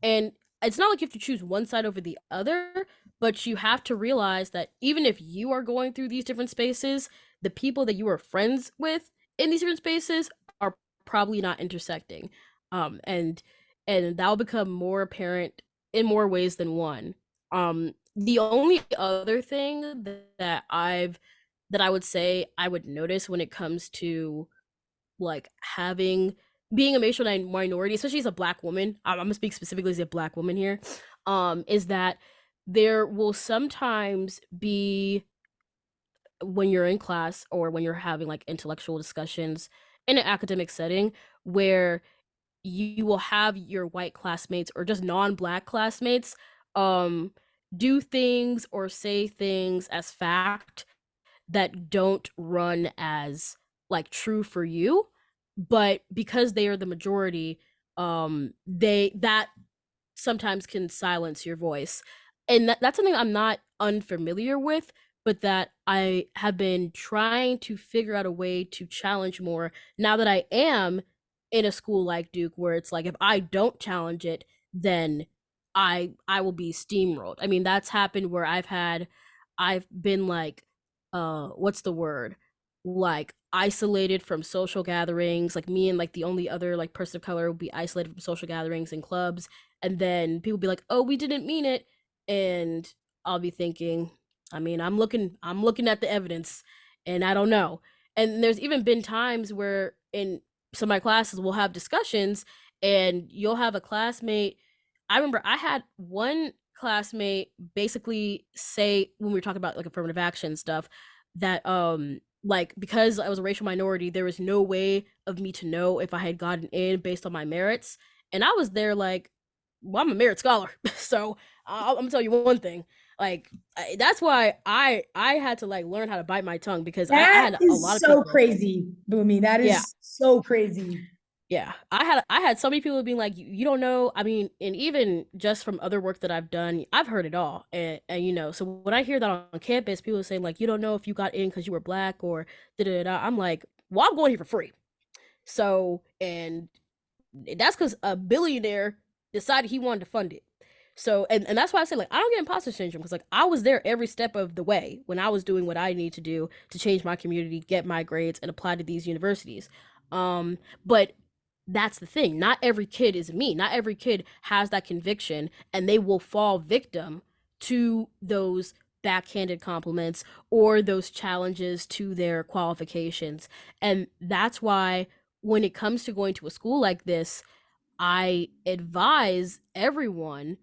and it's not like you have to choose one side over the other, but you have to realize that even if you are going through these different spaces, the people that you are friends with in these different spaces are probably not intersecting. And that will become more apparent in more ways than one. The only other thing that I would say I would notice when it comes to, like, having being a racial minority, especially as a Black woman, I'm gonna speak specifically as a Black woman here, is that there will sometimes be, when you're in class or when you're having, like, intellectual discussions in an academic setting, where you will have your white classmates or just non-Black classmates um do things or say things as fact that don't run as like true for you, but because they are the majority, they that sometimes can silence your voice. And that's something I'm not unfamiliar with, but that I have been trying to figure out a way to challenge more now that I am in a school like Duke, where it's like if I don't challenge it, then I will be steamrolled. I mean, that's happened where I've been like what's the word? Like isolated from social gatherings, like me and like the only other like person of color will be isolated from social gatherings and clubs, and then people be like, "Oh, we didn't mean it," and I'll be thinking, I mean, I'm looking at the evidence, and I don't know. And there's even been times where in some of my classes we'll have discussions, and you'll have a classmate. I remember I had one classmate basically say when we were talking about like affirmative action stuff that like because I was a racial minority, there was no way of me to know if I had gotten in based on my merits. And I was there like, well, I'm a merit scholar, so I'm gonna tell you one thing. Like that's why I had to like learn how to bite my tongue because I That had a lot is of so people. crazy, Boomy. That Yeah, is so crazy. yeah. I had so many people being like, you don't know. I mean, and even just from other work that I've done, I've heard it all. And you know, so when I hear that on campus, people saying like, you don't know if you got in because you were black or da da da. I'm like, well, I'm going here for free. So and that's because a billionaire decided he wanted to fund it. So and that's why I say like I don't get imposter syndrome because like I was there every step of the way when I was doing what I need to do to change my community, get my grades, and apply to these universities. But that's the thing. Not every kid is me. Not every kid has that conviction, and they will fall victim to those backhanded compliments or those challenges to their qualifications. And that's why when it comes to going to a school like this, I advise everyone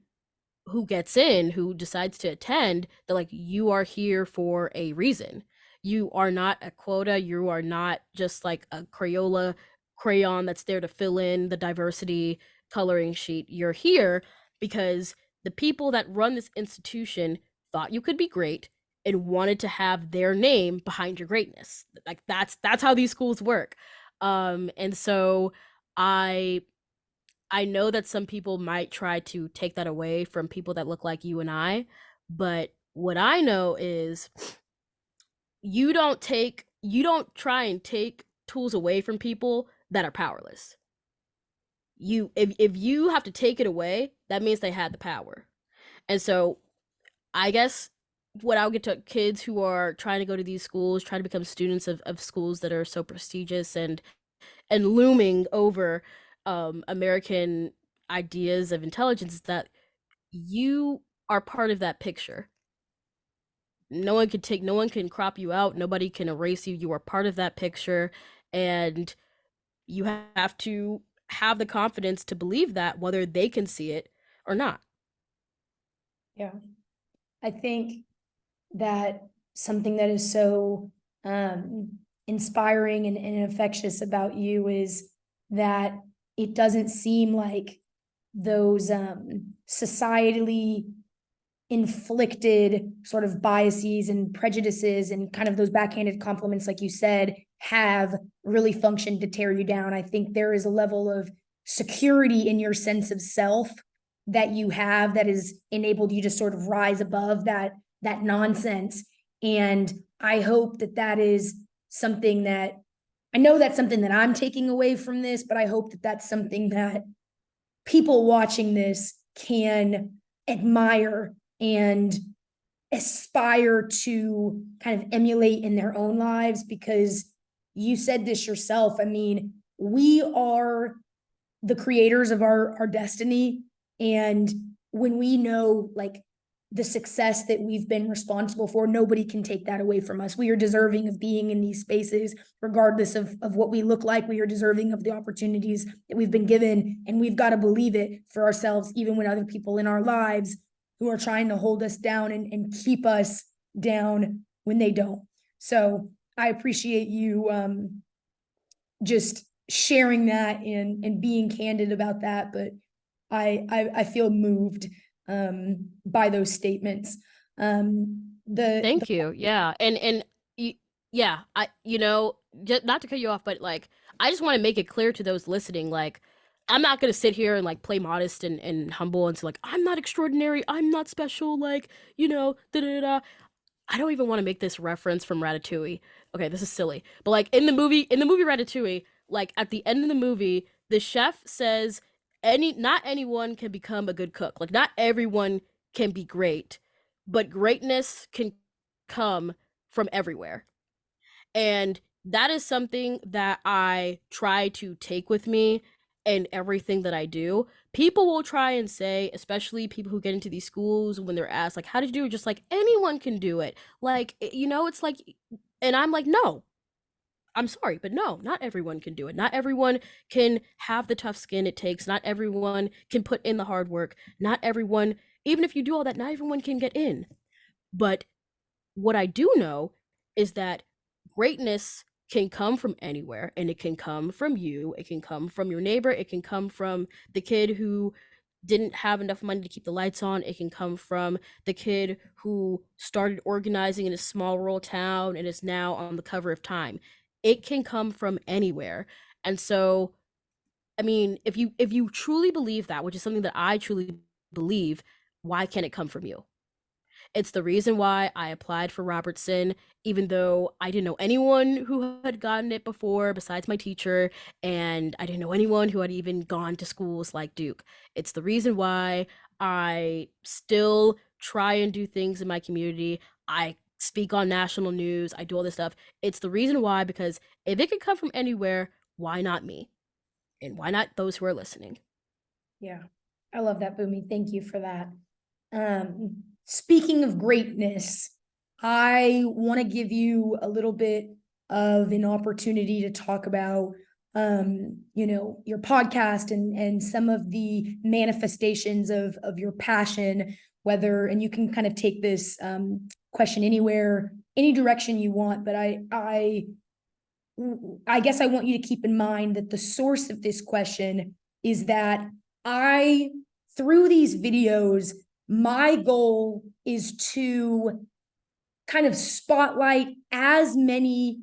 who gets in, who decides to attend, that like you are here for a reason. You are not a quota, you are not just like a Crayola crayon that's there to fill in the diversity coloring sheet. You're here because the people that run this institution thought you could be great and wanted to have their name behind your greatness. Like that's how these schools work. And so I I know that some people might try to take that away from people that look like you and I, but what I know is you don't try and take tools away from people that are powerless. If you have to take it away, that means they had the power. And so I guess what I'll get to kids who are trying to go to these schools, trying to become students of schools that are so prestigious and looming over American ideas of intelligence is that you are part of that picture. No one can crop you out, nobody can erase you. You are part of that picture, and you have to have the confidence to believe that whether they can see it or not. Yeah. I think that something that is so inspiring and infectious about you is that it doesn't seem like those societally inflicted sort of biases and prejudices and kind of those backhanded compliments, like you said, have really functioned to tear you down. I think there is a level of security in your sense of self that you have that has enabled you to sort of rise above that nonsense. And I hope that that is something that I know that's something that I'm taking away from this, but I hope that that's something that people watching this can admire and aspire to kind of emulate in their own lives, because you said this yourself. I mean, we are the creators of our destiny. And when we know like the success that we've been responsible for, nobody can take that away from us. We are deserving of being in these spaces, regardless of what we look like. We are deserving of the opportunities that we've been given, and we've got to believe it for ourselves, even when other people in our lives who are trying to hold us down and keep us down when they don't. So I appreciate you just sharing that and being candid about that. But I feel moved by those statements. The Thank you. Yeah. Yeah, just not to cut you off, but like I just want to make it clear to those listening, like I'm not gonna sit here and like play modest and humble and say like I'm not extraordinary, I'm not special, like, da da da. I don't even want to make this reference from Ratatouille. Okay, this is silly. But like in the movie Ratatouille, like at the end of the movie, the chef says not anyone can become a good cook. Like not everyone can be great, but greatness can come from everywhere. And that is something that I try to take with me in everything that I do. People will try and say, especially people who get into these schools, when they're asked, like, how did you do it? Just like anyone can do it. Like, it's like, and I'm like, no, I'm sorry, but no, not everyone can do it. Not everyone can have the tough skin it takes. Not everyone can put in the hard work. Not everyone, even if you do all that, not everyone can get in. But what I do know is that greatness can come from anywhere, and it can come from you, it can come from your neighbor, it can come from the kid who didn't have enough money to keep the lights on, it can come from the kid who started organizing in a small rural town and is now on the cover of Time. It can come from anywhere. And so, I mean, if you truly believe that, which is something that I truly believe, why can't it come from you? It's the reason why I applied for Robertson, even though I didn't know anyone who had gotten it before besides my teacher, and I didn't know anyone who had even gone to schools like Duke. It's the reason why I still try and do things in my community. I speak on national news, I do all this stuff. It's the reason why, because if it could come from anywhere, why not me? And why not those who are listening? Yeah, I love that, Boomy. Thank you for that. Speaking of greatness, I want to give you a little bit of an opportunity to talk about your podcast and some of the manifestations of your passion, whether, and you can kind of take this question anywhere, any direction you want, but I guess I want you to keep in mind that the source of this question is that I, through these videos, my goal is to kind of spotlight as many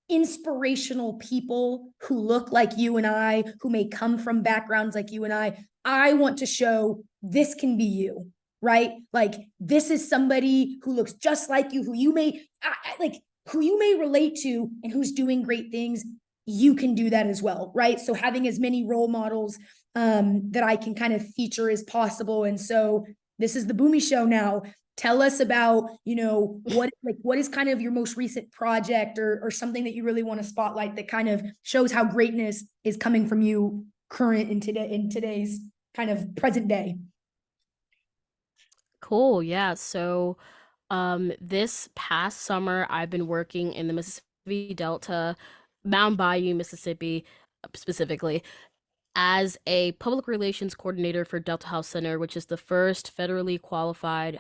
inspirational people who look like you and I, who may come from backgrounds like you and I want to show this can be you, right? Like this is somebody who looks just like you, who you may who you may relate to and who's doing great things. You can do that as well, right? So having as many role models that I can kind of feature as possible. And so this is the Boomy Show now. Tell us about, what is kind of your most recent project or something that you really want to spotlight that kind of shows how greatness is coming from you current in today's kind of present day. Cool. Yeah. So, this past summer, I've been working in the Mississippi Delta, Mound Bayou, Mississippi, specifically, as a public relations coordinator for Delta Health Center, which is the first federally qualified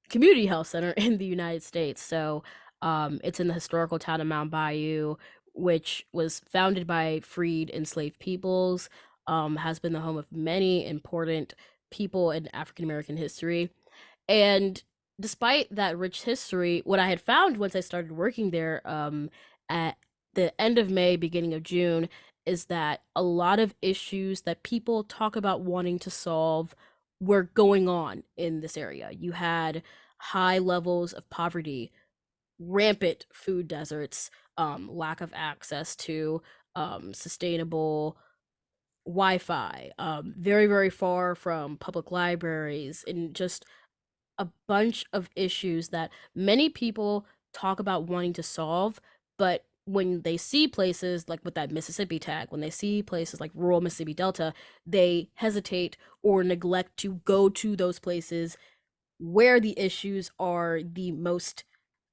community health center in the United States. So, it's in the historical town of Mound Bayou, which was founded by freed enslaved peoples, has been the home of many important people in African American history. And despite that rich history, what I had found once I started working there, at the end of May, beginning of June, is that a lot of issues that people talk about wanting to solve were going on in this area. You had high levels of poverty, rampant food deserts, lack of access to sustainable Wi-Fi, very, very far from public libraries, and just a bunch of issues that many people talk about wanting to solve, but when they see places like with that Mississippi tag, when they see places like rural Mississippi Delta, they hesitate or neglect to go to those places where the issues are the most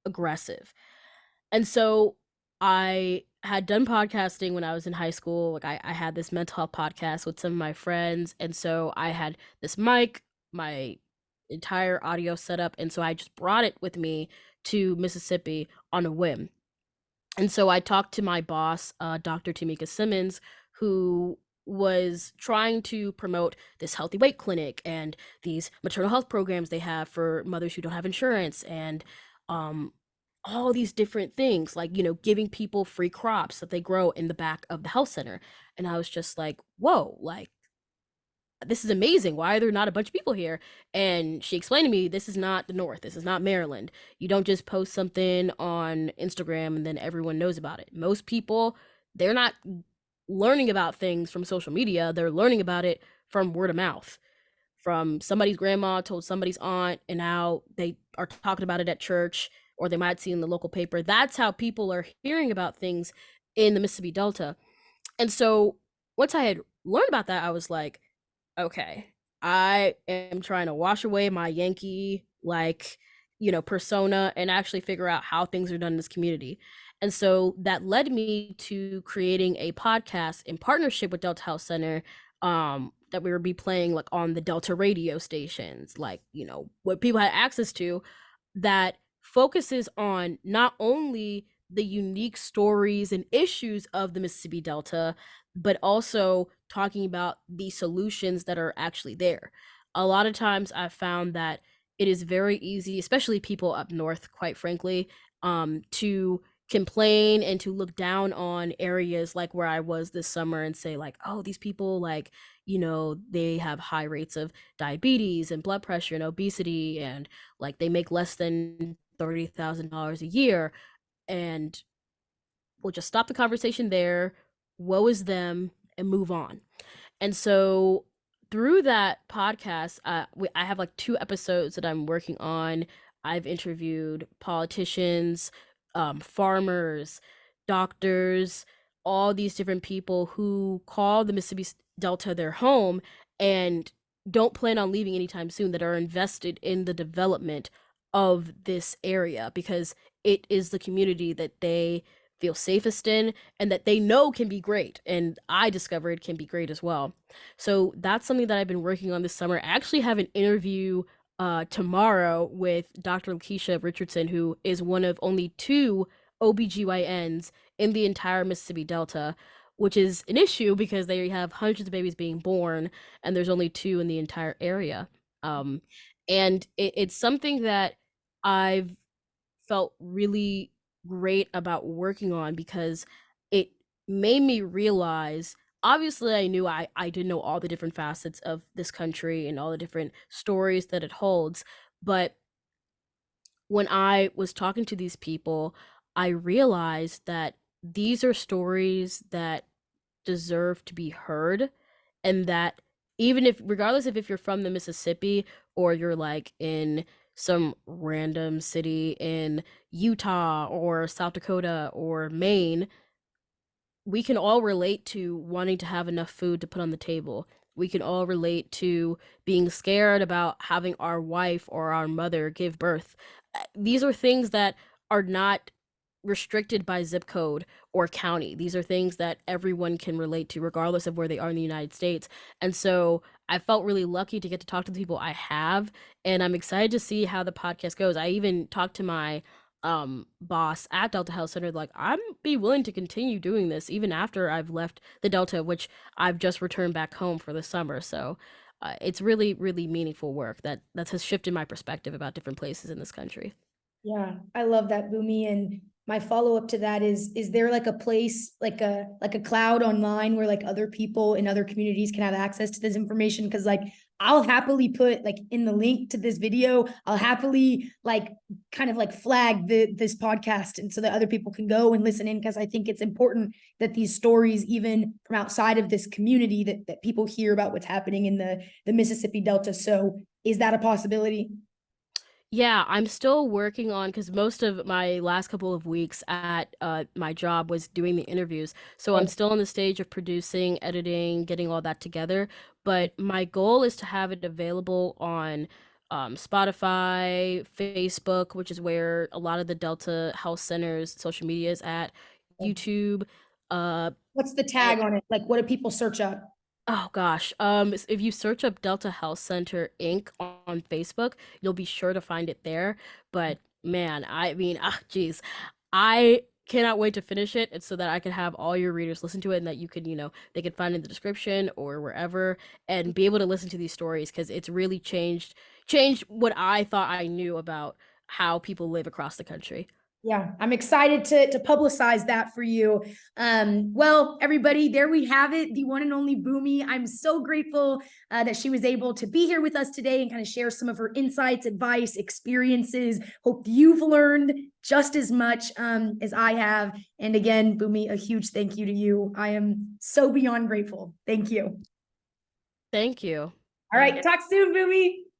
aggressive. And so I had done podcasting when I was in high school. Like I had this mental health podcast with some of my friends. And so I had this mic, my entire audio setup. And so I just brought it with me to Mississippi on a whim. And so I talked to my boss, Dr. Tamika Simmons, who was trying to promote this healthy weight clinic and these maternal health programs they have for mothers who don't have insurance, and um all these different things, like, giving people free crops that they grow in the back of the health center. And I was just like, whoa, like, this is amazing. Why are there not a bunch of people here? And she explained to me, this is not the North. This is not Maryland. You don't just post something on Instagram and then everyone knows about it. Most people, they're not learning about things from social media. They're learning about it from word of mouth, from somebody's grandma told somebody's aunt, and now they are talking about it at church, or they might see in the local paper. That's how people are hearing about things in the Mississippi Delta. And so once I had learned about that, I was like, okay, I am trying to wash away my Yankee, like, persona, and actually figure out how things are done in this community. And so that led me to creating a podcast in partnership with Delta Health Center, that we would be playing like on the Delta radio stations, like, what people had access to, that focuses on not only the unique stories and issues of the Mississippi Delta, but also talking about the solutions that are actually there. A lot of times I've found that it is very easy, especially people up north, quite frankly, to complain and to look down on areas like where I was this summer and say, like, oh, these people, like, they have high rates of diabetes and blood pressure and obesity, and like they make less than $30,000 a year. And we'll just stop the conversation there. Woe is them, and move on. And so through that podcast, I have like 2 episodes that I'm working on. I've interviewed politicians, farmers, doctors, all these different people who call the Mississippi Delta their home and don't plan on leaving anytime soon, that are invested in the development of this area because it is the community that they feel safest in and that they know can be great. And I discovered can be great as well. So that's something that I've been working on this summer. I actually have an interview tomorrow with Dr. Lakeisha Richardson, who is one of only 2 OBGYNs in the entire Mississippi Delta, which is an issue because they have hundreds of babies being born and there's only 2 in the entire area. Um, and it's something that I've felt really great about working on because it made me realize, obviously I knew I didn't know all the different facets of this country and all the different stories that it holds, but when I was talking to these people, I realized that these are stories that deserve to be heard, and that even if, regardless of if you're from the Mississippi or you're like in some random city in Utah or South Dakota or Maine, we can all relate to wanting to have enough food to put on the table. We can all relate to being scared about having our wife or our mother give birth. These are things that are not restricted by zip code or county. These are things that everyone can relate to, regardless of where they are in the United States. And so I felt really lucky to get to talk to the people I have, and I'm excited to see how the podcast goes. I even talked to my boss at Delta Health Center, like, I'm be willing to continue doing this even after I've left the Delta, which I've just returned back home for the summer. So it's really, really meaningful work that has shifted my perspective about different places in this country. Yeah, I love that, Boomy. And my follow-up to that is there like a place, like a cloud online where like other people in other communities can have access to this information? Because like I'll happily put like in the link to this video, I'll happily like kind of like flag this podcast, and so that other people can go and listen in, because I think it's important that these stories, even from outside of this community, that people hear about what's happening in the Mississippi Delta. So is that a possibility? Yeah, I'm still working on, because most of my last couple of weeks at my job was doing the interviews. So I'm still on the stage of producing, editing, getting all that together. But my goal is to have it available on Spotify, Facebook, which is where a lot of the Delta Health Center's social media is at, YouTube. Uh, What's the tag on it? Like, what do people search up? Oh gosh. If you search up Delta Health Center Inc. on Facebook, you'll be sure to find it there. But man, I mean, geez, I cannot wait to finish it, and so that I can have all your readers listen to it, and that you could, they could find it in the description or wherever, and be able to listen to these stories because it's really changed what I thought I knew about how people live across the country. Yeah, I'm excited to publicize that for you. Well, everybody, there we have it, the one and only Bunmi. I'm so grateful that she was able to be here with us today and kind of share some of her insights, advice, experiences. Hope you've learned just as much as I have. And again, Bunmi, a huge thank you to you. I am so beyond grateful. Thank you. Thank you. All right, talk soon, Bunmi.